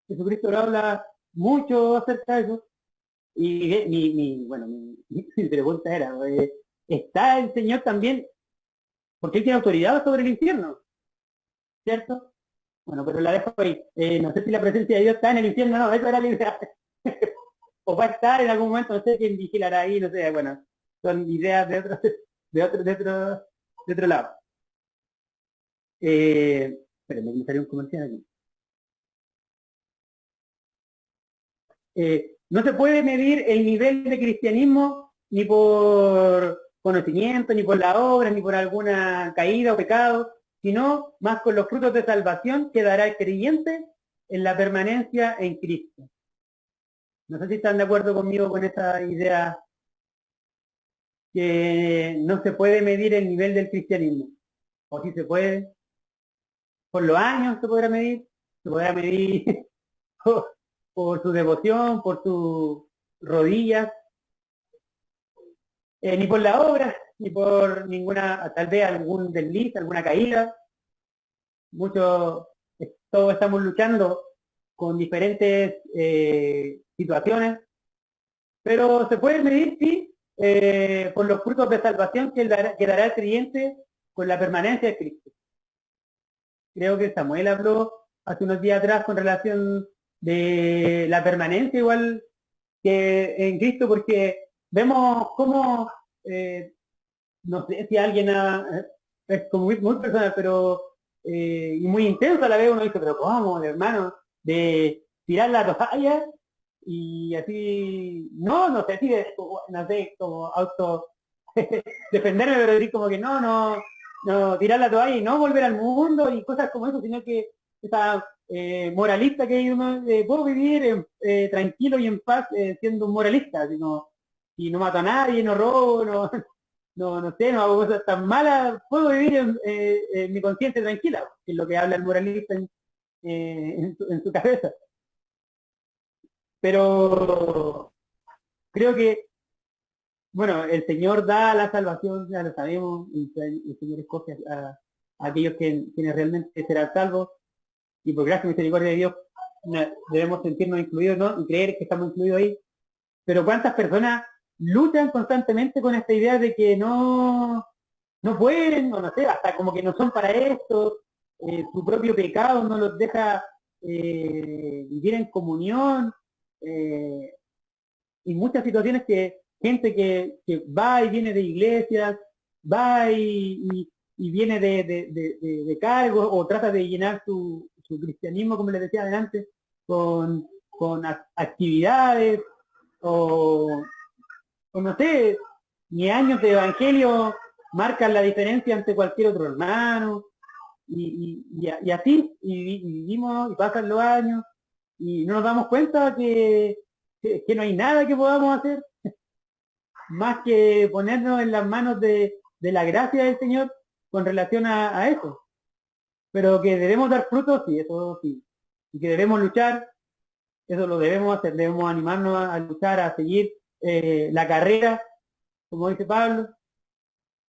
Jesucristo habla mucho acerca de eso. Y mi pregunta era, ¿está el Señor también? Porque Él tiene autoridad sobre el infierno, ¿cierto? Bueno, pero la dejo ahí. No sé si la presencia de Dios está en el infierno, no, eso era la idea. O va a estar en algún momento, no sé quién vigilará ahí, no sé, bueno, son ideas de otro lado. Espérenme, me salió un comercial aquí. No se puede medir el nivel de cristianismo ni por conocimiento, ni por la obra, ni por alguna caída o pecado, sino más con los frutos de salvación que dará el creyente en la permanencia en Cristo. No sé si están de acuerdo conmigo con esa idea que no se puede medir el nivel del cristianismo. O si se puede, por los años se podrá medir por su devoción, por sus rodillas, ni por la obra, ni por ninguna, tal vez algún desliz, alguna caída. Todos estamos luchando con diferentes situaciones, pero se puede medir, sí, por los frutos de salvación que dará el creyente con la permanencia de Cristo. Creo que Samuel habló hace unos días atrás con relación de la permanencia igual que en Cristo, porque vemos cómo, no sé si alguien es como muy personal, pero y muy intenso a la vez, uno dice, pero ¿cómo, hermano? De tirar la toalla y así, no sé si, no sé, como auto defenderme, pero decir como que no, tirar la toalla y no volver al mundo y cosas como eso, sino que esa moralista que uno puedo vivir tranquilo y en paz siendo un moralista, y no mato a nadie, no robo, no sé, no hago cosas tan malas, puedo vivir en mi conciencia tranquila, que es lo que habla el moralista en su cabeza. Pero creo que, bueno, el Señor da la salvación, ya lo sabemos, el Señor escoge a aquellos quienes realmente serán salvos, y por gracia y misericordia de Dios debemos sentirnos incluidos, ¿no? Y creer que estamos incluidos ahí. Pero ¿cuántas personas luchan constantemente con esta idea de que no pueden, o no sé, hasta como que no son para esto, su propio pecado no los deja vivir en comunión, y muchas situaciones que gente que va y viene de iglesias, va y viene de cargos, o trata de llenar su cristianismo, como les decía adelante, con actividades, o no sé, ni años de evangelio marcan la diferencia ante cualquier otro hermano, y así, y vivimos, y pasan los años, y no nos damos cuenta que no hay nada que podamos hacer, más que ponernos en las manos de la gracia del Señor con relación a eso. Pero que debemos dar frutos, sí, eso sí. Y que debemos luchar, eso lo debemos hacer, debemos animarnos a luchar, a seguir la carrera, como dice Pablo,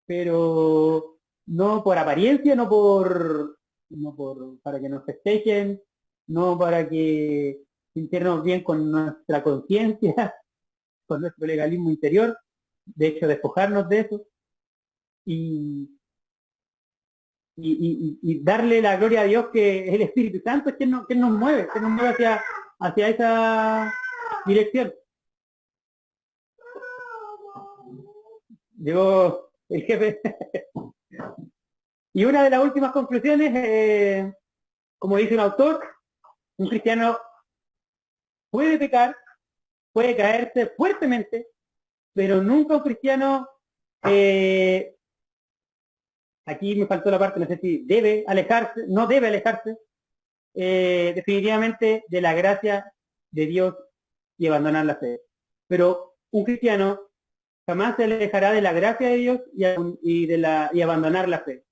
pero no por apariencia, no por para que nos festejen, no para que sintiéramos bien con nuestra conciencia, con nuestro legalismo interior, de hecho despojarnos de eso y darle la gloria a Dios, que es el Espíritu Santo es quien nos mueve, hacia esa dirección. Llegó el jefe. Y una de las últimas conclusiones, como dice un autor, un cristiano puede pecar, puede caerse fuertemente, pero nunca un cristiano, aquí me faltó la parte, no sé si no debe alejarse definitivamente de la gracia de Dios y abandonar la fe. Pero un cristiano jamás se alejará de la gracia de Dios y abandonar la fe.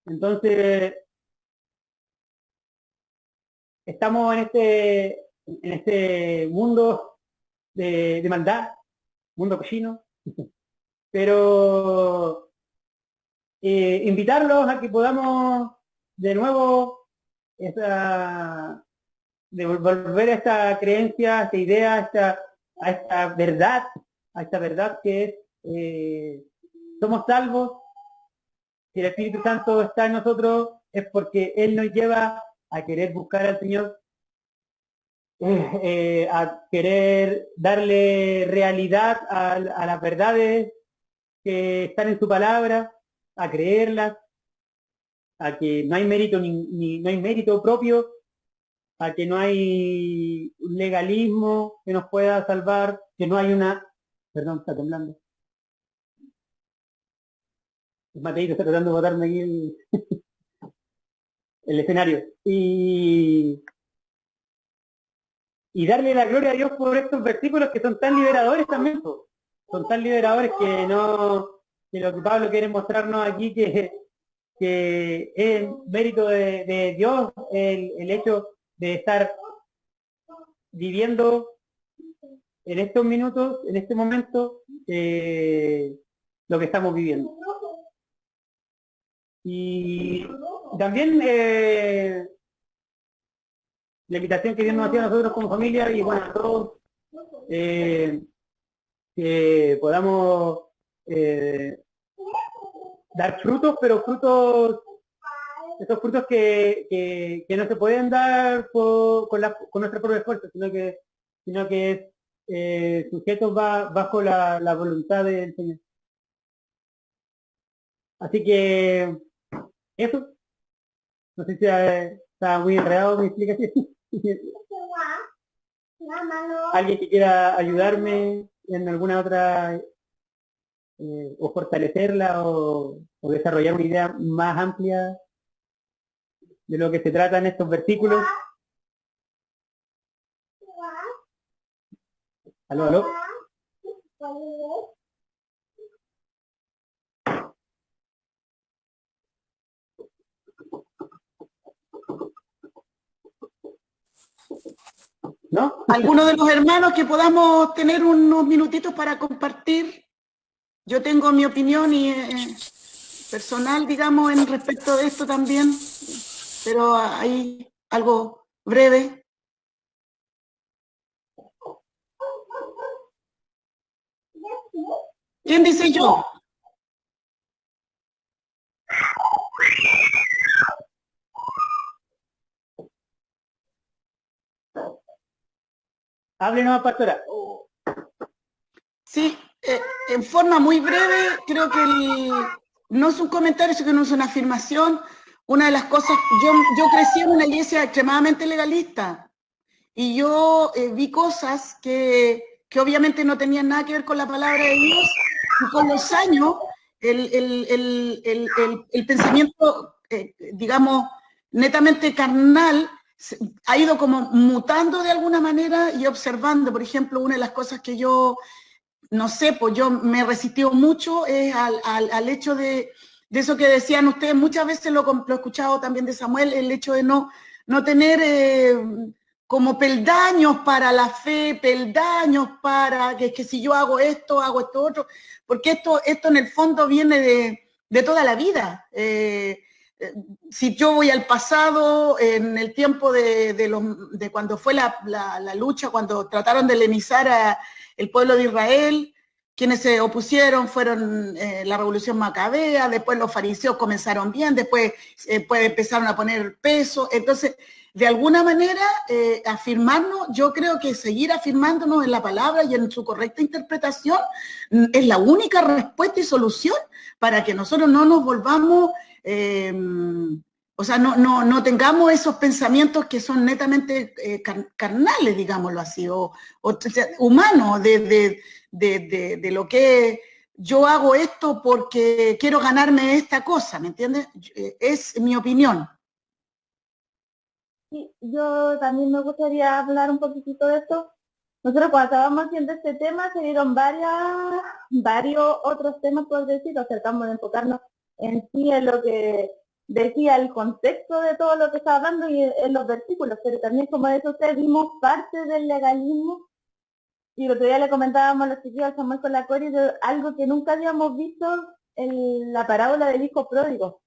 Entonces, estamos en este mundo de maldad, mundo cochino, pero invitarlos a que podamos de nuevo devolver a esta creencia, a esta idea, a esta verdad que es somos salvos. Si el Espíritu Santo está en nosotros es porque Él nos lleva a querer buscar al Señor, a querer darle realidad a las verdades que están en su palabra, a creerlas, a que no hay mérito no hay mérito propio a que no hay un legalismo que nos pueda salvar, que no hay una... Perdón, está temblando. Mateito está tratando de botarme aquí el escenario. Y darle la gloria a Dios por estos versículos que son tan liberadores también, po. Son tan liberadores que no, que lo que Pablo quiere mostrarnos aquí que es mérito de Dios el hecho de estar viviendo en estos minutos, en este momento, lo que estamos viviendo. Y también la invitación que Dios nos hacía a nosotros como familia y bueno, a todos, que podamos dar frutos, pero frutos, esos frutos que no se pueden dar con nuestra propia esfuerzo, sino que es sujetos bajo la voluntad del Señor. Así que eso, no sé si está muy enredado mi explicación. ¿Alguien que quiera ayudarme en alguna otra, o fortalecerla, o desarrollar una idea más amplia de lo que se trata en estos versículos? ¿Aló, aló? ¿No? ¿Alguno de los hermanos que podamos tener unos minutitos para compartir? Yo tengo mi opinión y personal, digamos, en respecto de esto también, pero hay algo breve. ¿Quién dice yo? Háblenos, pastora. Sí, en forma muy breve, creo que no es un comentario, sino que no es una afirmación. Una de las cosas, yo crecí en una iglesia extremadamente legalista y yo vi cosas que obviamente no tenían nada que ver con la palabra de Dios, y con los años el pensamiento, digamos, netamente carnal, ha ido como mutando de alguna manera y observando. Por ejemplo, una de las cosas que yo, no sé, pues yo me resistió mucho es al hecho de eso que decían ustedes, muchas veces lo he escuchado también de Samuel, el hecho de no tener como peldaños para la fe, peldaños para que si yo hago esto otro, porque esto en el fondo viene de toda la vida. Si yo voy al pasado, en el tiempo de cuando fue la lucha, cuando trataron de helenizar al pueblo de Israel, quienes se opusieron fueron la revolución macabea, después los fariseos comenzaron bien, después empezaron a poner peso. Entonces, de alguna manera, afirmarnos, yo creo que seguir afirmándonos en la palabra y en su correcta interpretación es la única respuesta y solución para que nosotros no nos volvamos, o sea, no tengamos esos pensamientos que son netamente carnales, digámoslo así, o sea, humanos, de lo que yo hago esto porque quiero ganarme esta cosa, ¿me entiendes? Es mi opinión. Sí, yo también me gustaría hablar un poquitito de esto. Nosotros cuando estábamos haciendo este tema se dieron varios otros temas, por decirlo, tratamos de enfocarnos en sí en lo que decía el contexto de todo lo que estaba hablando y en los versículos, pero también como de eso ustedes vimos parte del legalismo. Y el otro día le comentábamos a los chiquillos, Samuel con la Cori, de algo que nunca habíamos visto en la parábola del hijo pródigo.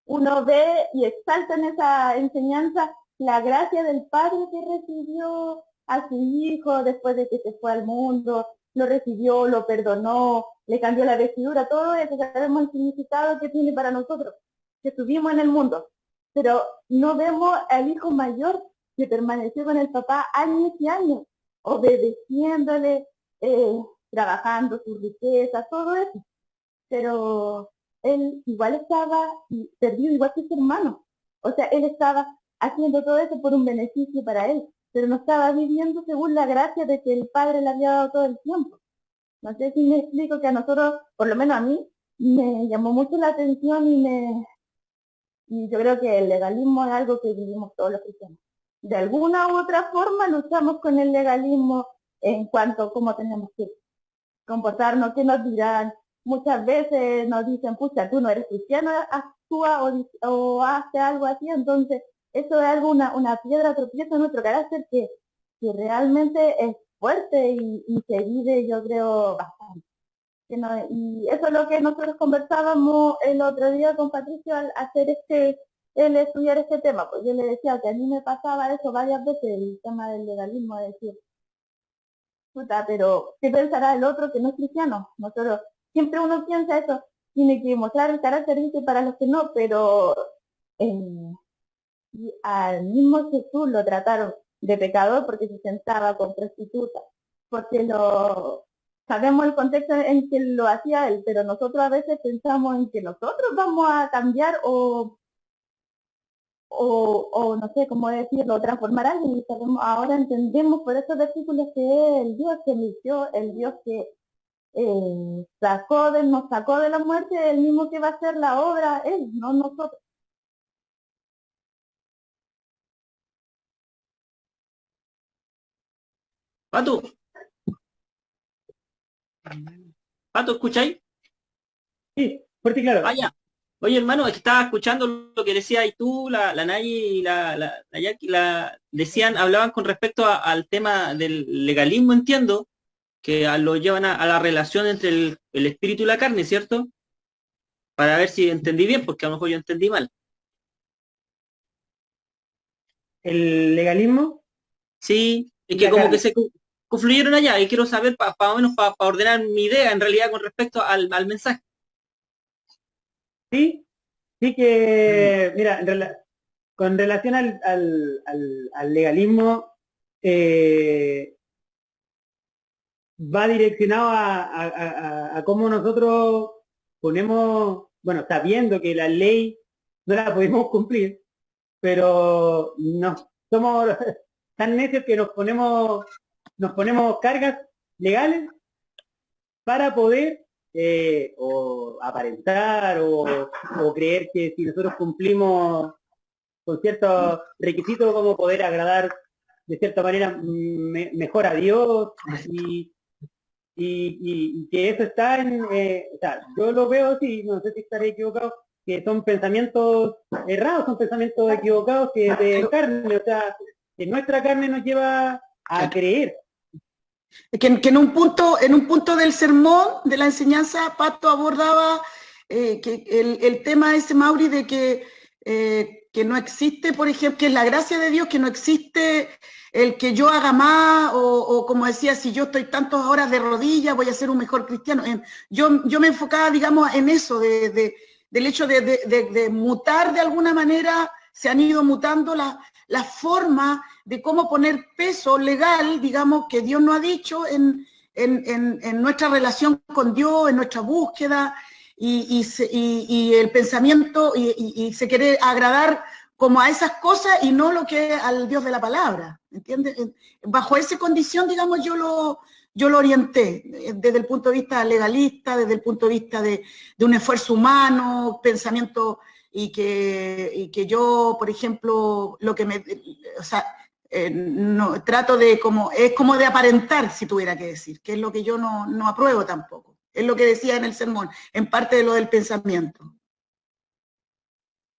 Uno ve y exalta en esa enseñanza la gracia del padre que recibió a su hijo después de que se fue al mundo, lo recibió, lo perdonó, le cambió la vestidura, todo eso, sabemos el significado que tiene para nosotros, que estuvimos en el mundo. Pero no vemos al hijo mayor que permaneció con el papá años y años, obedeciéndole, trabajando sus riquezas, todo eso. Pero él igual estaba perdido, igual que su hermano. O sea, él estaba haciendo todo eso por un beneficio para él, pero no estaba viviendo según la gracia de que el Padre le había dado todo el tiempo. No sé si me explico, que a nosotros, por lo menos a mí, me llamó mucho la atención y yo creo que el legalismo es algo que vivimos todos los cristianos. De alguna u otra forma luchamos con el legalismo en cuanto a cómo tenemos que comportarnos, qué nos dirán. Muchas veces nos dicen, pucha, tú no eres cristiano, actúa o hace algo así, entonces eso es algo, una piedra tropieza en nuestro carácter que realmente es fuerte y se vive, yo creo, bastante. Y eso es lo que nosotros conversábamos el otro día con Patricio al hacer el estudiar este tema, pues yo le decía que a mí me pasaba eso varias veces, el tema del legalismo, de decir, puta, pero ¿qué pensará el otro que no es cristiano? Nosotros, siempre uno piensa eso, tiene que mostrar el carácter, dice, para los que no, pero y al mismo Jesús lo trataron de pecador porque se sentaba con prostitutas, porque sabemos el contexto en que lo hacía él, pero nosotros a veces pensamos en que nosotros vamos a cambiar o no sé cómo decirlo, transformar a alguien, y sabemos, ahora entendemos por esos versículos que es el Dios que eligió, el Dios que nos sacó de la muerte, el mismo que va a hacer la obra, él, no nosotros. Pato, Pato, ¿escucháis? Sí, fuerte y claro. Ah, ya. Oye, hermano, es que estaba escuchando lo que decías y tú, la Nayi y la Jackie, decían, hablaban con respecto al tema del legalismo, entiendo, que lo llevan a la relación entre el espíritu y la carne, ¿cierto? Para ver si entendí bien, porque a lo mejor yo entendí mal. El legalismo Sí, es y que la como que carne. se confluyeron allá y quiero saber, más o menos, para ordenar mi idea en realidad con respecto al mensaje. Sí, sí que, mira, con relación al legalismo, va direccionado a cómo nosotros ponemos, bueno, sabiendo que la ley no la podemos cumplir, pero no somos tan necios que nos ponemos cargas legales para poder o aparentar o creer que si nosotros cumplimos con ciertos requisitos como poder agradar de cierta manera mejor a Dios y que eso está o sea, yo lo veo así, no sé si estaré equivocado, que son pensamientos errados, son pensamientos equivocados que de carne, o sea, que nuestra carne nos lleva a creer. Que en un punto del sermón, de la enseñanza, Pato abordaba que el tema ese, Mauri, de que no existe, por ejemplo, que es la gracia de Dios, que no existe el que yo haga más, o como decía, si yo estoy tantas horas de rodillas, voy a ser un mejor cristiano. Yo me enfocaba, digamos, en eso, del hecho de mutar de alguna manera, se han ido mutando las formas de cómo poner peso legal, digamos, que Dios nos ha dicho en nuestra relación con Dios, en nuestra búsqueda, y el pensamiento, y se quiere agradar como a esas cosas y no lo que es al Dios de la palabra, ¿entiendes? Bajo esa condición, digamos, yo lo orienté desde el punto de vista legalista, desde el punto de vista de un esfuerzo humano, pensamiento, y que yo, por ejemplo, lo que o sea, no, trato de es como de aparentar, si tuviera que decir, que es lo que yo no apruebo tampoco. Es lo que decía en el sermón, en parte de lo del pensamiento.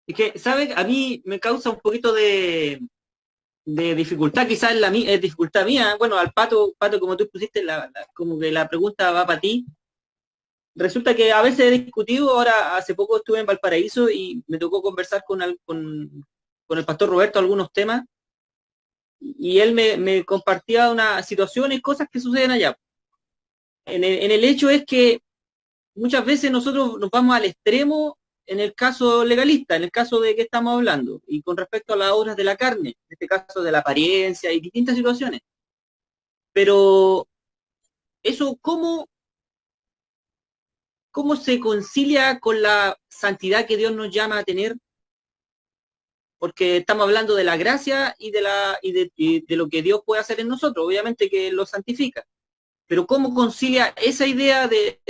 Es que, ¿sabes? A mí me causa un poquito de dificultad, quizás es dificultad mía. Bueno, al Pato, como tú pusiste, como que la pregunta va para ti. Resulta que a veces he discutido, ahora hace poco estuve en Valparaíso y me tocó conversar con el pastor Roberto algunos temas, y él me compartía unas situaciones, cosas que suceden allá. En el hecho es que muchas veces nosotros nos vamos al extremo en el caso legalista, en el caso de que estamos hablando, y con respecto a las obras de la carne, en este caso de la apariencia y distintas situaciones. Pero eso, ¿cómo se concilia con la santidad que Dios nos llama a tener? porque estamos hablando de la gracia y de lo que Dios puede hacer en nosotros, obviamente que lo santifica. Pero ¿cómo concilia esa idea del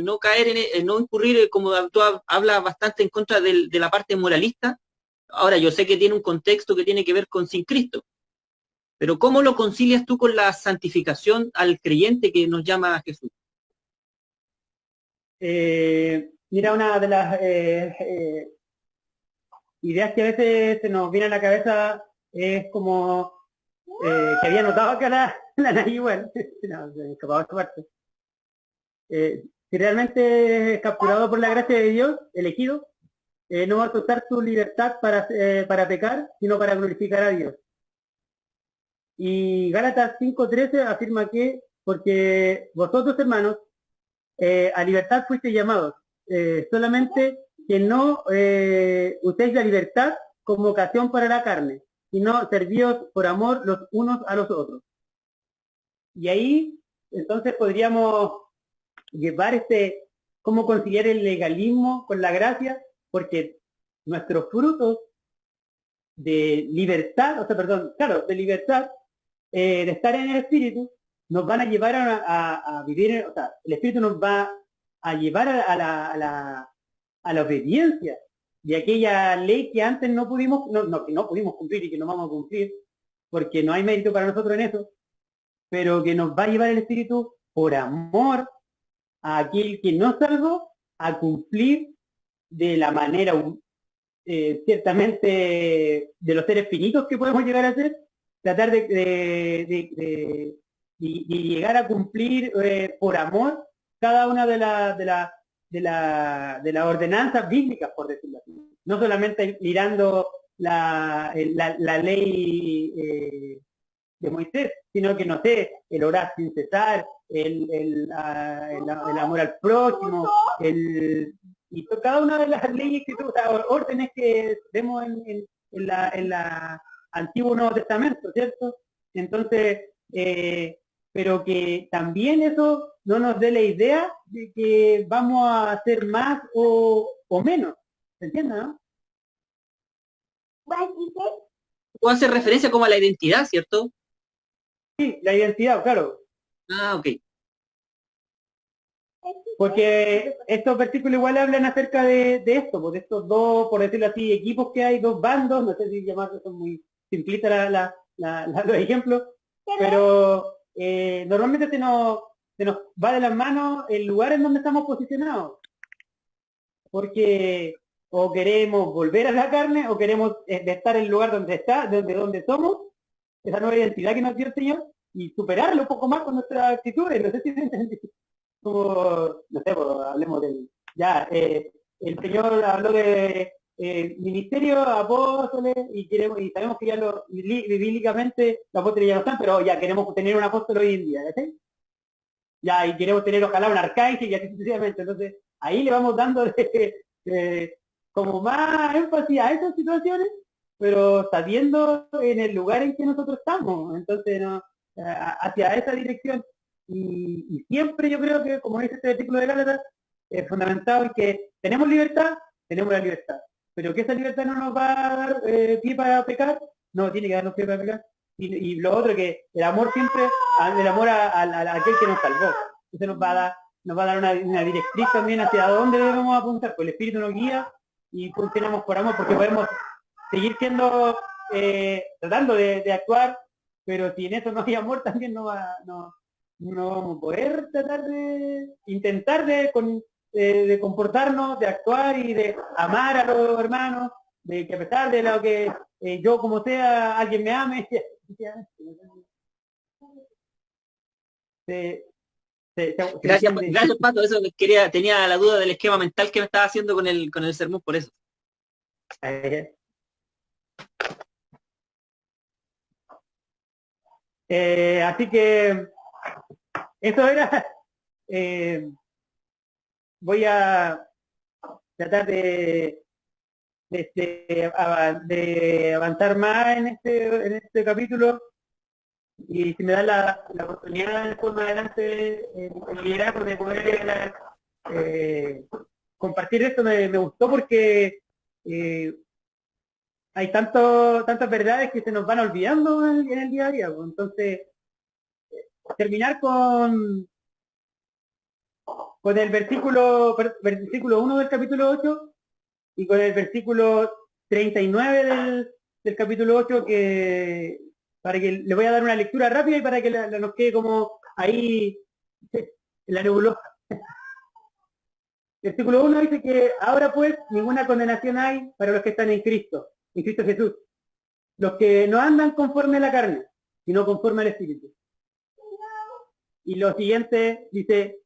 no caer en no incurrir, como tú hablas bastante en contra de la parte moralista? Ahora, yo sé que tiene un contexto que tiene que ver con sin Cristo, pero ¿cómo lo concilias tú con la santificación al creyente que nos llama a Jesús? Mira, una de las ideas que a veces se nos viene a la cabeza es como que había notado acá la nariz igual, no, se me escapaba esta parte. Si realmente es capturado por la gracia de Dios, elegido, no vas a usar tu libertad para pecar, sino para glorificar a Dios. Y Gálatas 5:13 afirma que, porque vosotros, hermanos, a libertad fuiste llamados, solamente que no uséis la libertad como ocasión para la carne, sino servíos por amor los unos a los otros. Y ahí, entonces, podríamos llevar cómo conciliar el legalismo con la gracia, porque nuestros frutos de libertad, de libertad, de estar en el Espíritu, nos van a llevar a vivir, el Espíritu nos va a llevar a la obediencia de aquella ley que antes no pudimos cumplir y que no vamos a cumplir, porque no hay mérito para nosotros en eso, pero que nos va a llevar el Espíritu por amor a aquel que nos salvó a cumplir de la manera ciertamente de los seres finitos que podemos llegar a ser, tratar de llegar a cumplir por amor cada una de las ordenanzas bíblicas, por decirlo así. No solamente mirando la ley de Moisés, sino que, no sé, el orar sin cesar, el amor al próximo, y cada una de las leyes que órdenes que vemos en la Antiguo Nuevo Testamento, ¿cierto? Entonces, pero que también eso no nos dé la idea de que vamos a hacer más o menos, ¿se entiende, no? Tú haces referencia como a la identidad, ¿cierto? Sí, la identidad, claro. Ah, ok. Porque estos versículos igual hablan acerca de esto, pues de estos dos, por decirlo así, equipos que hay, dos bandos, no sé si llamarlos, son muy simplistas los ejemplos, pero normalmente se nos va de las manos el lugar en donde estamos posicionados, porque o queremos volver a la carne, o queremos estar en el lugar donde somos, esa nueva identidad que nos dio el Señor, y superarlo un poco más con nuestras actitudes, no sé si me entendí. Como, no sé, pues, hablemos del... Ya, el Señor habló de ministerio, apóstoles, y sabemos que ya bíblicamente los apóstoles ya no están, pero ya queremos tener un apóstol hoy en día, ¿sí? Ya, y queremos tener ojalá un arcángel y así sucesivamente. Entonces, ahí le vamos dando como más énfasis a esas situaciones, pero sabiendo en el lugar en que nosotros estamos. Entonces, hacia esa dirección. Y siempre yo creo que, como dice este artículo de Gálatas, es fundamental que tenemos libertad, tenemos la libertad, pero que esa libertad no nos va a dar pie para pecar, no tiene que darnos pie para pecar. Y lo otro, que el amor siempre, el amor a aquel que nos salvó, eso nos va a dar una directriz también hacia dónde debemos apuntar, pues el Espíritu nos guía y funcionamos por amor, porque podemos seguir siendo, tratando de actuar, pero si en eso no hay amor también no vamos a poder intentar de comportarnos, de actuar y de amar a los hermanos, de que a pesar de lo que yo como sea, alguien me ame. Gracias, Pato, eso tenía la duda del esquema mental que me estaba haciendo con el sermón, por eso. Así que eso era. Voy a tratar de avanzar más en este capítulo, y si me da la oportunidad después más adelante el liderazgo de poder compartir esto, me gustó porque hay tantas verdades que se nos van olvidando en el día a día. Pues. Entonces, terminar con el versículo 1 del capítulo 8 y con el versículo 39 del capítulo 8, para que le voy a dar una lectura rápida y para que nos quede como ahí en la nebulosa. Versículo 1 dice que ahora pues ninguna condenación hay para los que están en Cristo Jesús, los que no andan conforme a la carne, sino conforme al Espíritu. Y lo siguiente dice,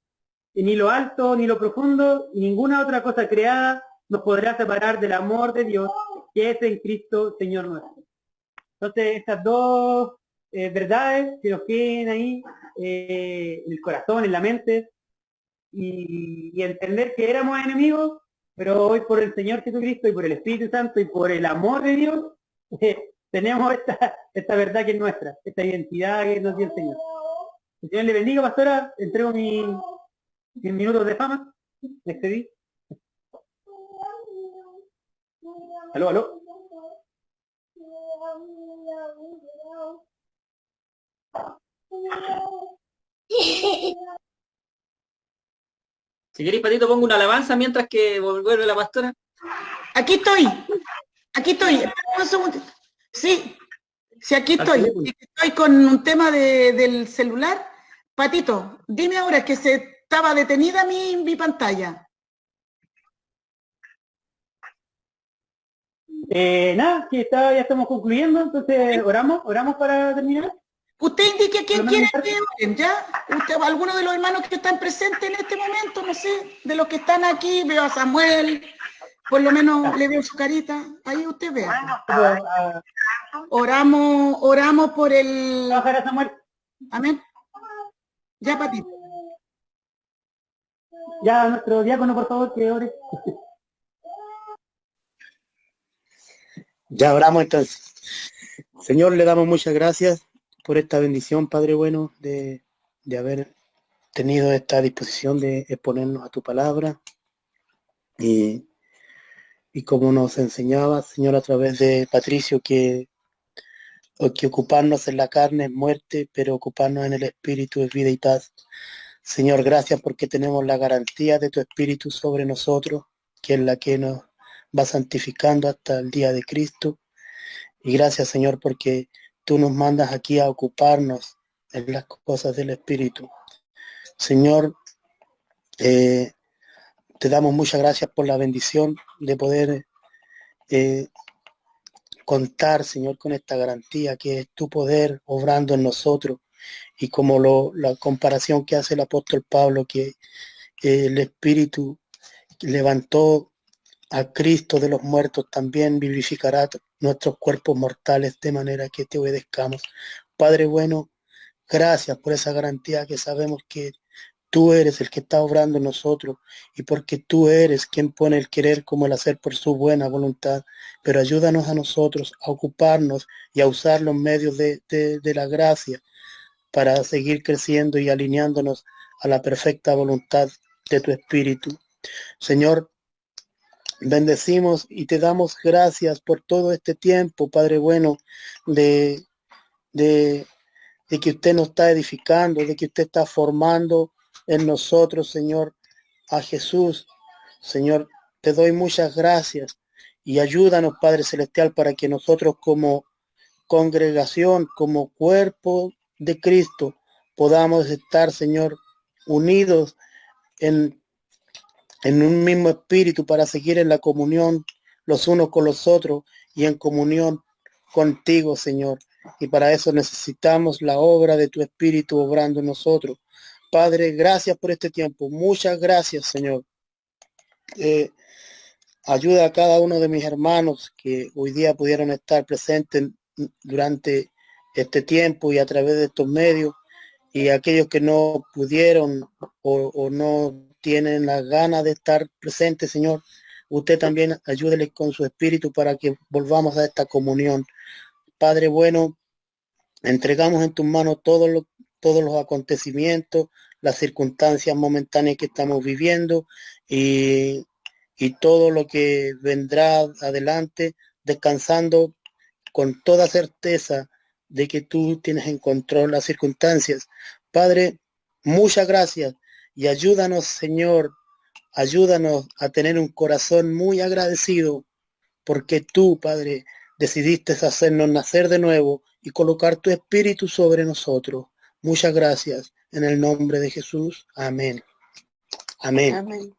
ni lo alto, ni lo profundo, y ninguna otra cosa creada nos podrá separar del amor de Dios, que es en Cristo, Señor nuestro. Entonces, estas dos verdades que nos queden ahí, en el corazón, en la mente, y entender que éramos enemigos, pero hoy por el Señor Jesucristo y por el Espíritu Santo y por el amor de Dios, tenemos esta verdad que es nuestra, esta identidad que nos dio el Señor. El Señor le bendiga, pastora, entrego mis minutos de fama, me excedí. Aló, aló. Si queréis, Patito, pongo una alabanza mientras que vuelve la pastora. Aquí estoy. Espera un segundo. Sí, aquí estoy. Estoy con un tema del celular. Patito, dime ahora que se estaba detenida mi pantalla. Nada, que ya estamos concluyendo, entonces oramos para terminar. Usted indique a quién quiere que oren, ¿ya? Usted, alguno de los hermanos que están presentes en este momento, no sé, de los que están aquí, veo a Samuel, por lo menos le veo su carita, ahí usted ve. Oramos por el... Samuel. Amén. Ya, Patito. Ya, nuestro diácono, por favor, que ore. Ya oramos entonces. Señor, le damos muchas gracias por esta bendición, Padre bueno, de haber tenido esta disposición de exponernos a tu palabra. Y como nos enseñaba, Señor, a través de Patricio, que ocuparnos en la carne es muerte, pero ocuparnos en el Espíritu es vida y paz. Señor, gracias porque tenemos la garantía de tu Espíritu sobre nosotros, que es la que nos va santificando hasta el día de Cristo. Y gracias, Señor, porque tú nos mandas aquí a ocuparnos en las cosas del Espíritu. Señor, te damos muchas gracias por la bendición de poder contar, Señor, con esta garantía que es tu poder obrando en nosotros. Y como la comparación que hace el apóstol Pablo, que el Espíritu levantó a Cristo de los muertos, también vivificará nuestros cuerpos mortales de manera que te obedezcamos. Padre bueno, gracias por esa garantía que sabemos que tú eres el que está obrando en nosotros y porque tú eres quien pone el querer como el hacer por su buena voluntad. Pero ayúdanos a nosotros a ocuparnos y a usar los medios de la gracia para seguir creciendo y alineándonos a la perfecta voluntad de tu Espíritu. Señor, bendecimos y te damos gracias por todo este tiempo, Padre bueno, de que usted nos está edificando, de que usted está formando en nosotros, Señor, a Jesús. Señor, te doy muchas gracias y ayúdanos, Padre Celestial, para que nosotros como congregación, como cuerpo de Cristo, podamos estar, Señor, unidos en un mismo espíritu para seguir en la comunión los unos con los otros y en comunión contigo, Señor. Y para eso necesitamos la obra de tu Espíritu obrando en nosotros. Padre, gracias por este tiempo. Muchas gracias, Señor. Ayuda a cada uno de mis hermanos que hoy día pudieron estar presentes durante este tiempo y a través de estos medios, y aquellos que no pudieron o no tienen las ganas de estar presentes, Señor, usted también ayúdele con su espíritu para que volvamos a esta comunión. Padre bueno, entregamos en tus manos todos los acontecimientos, las circunstancias momentáneas que estamos viviendo y todo lo que vendrá adelante. descansando con toda certeza de que tú tienes en control las circunstancias. Padre, muchas gracias y ayúdanos, Señor, ayúdanos a tener un corazón muy agradecido porque tú, Padre, decidiste hacernos nacer de nuevo y colocar tu espíritu sobre nosotros. Muchas gracias. En el nombre de Jesús. Amén. Amén. Amén.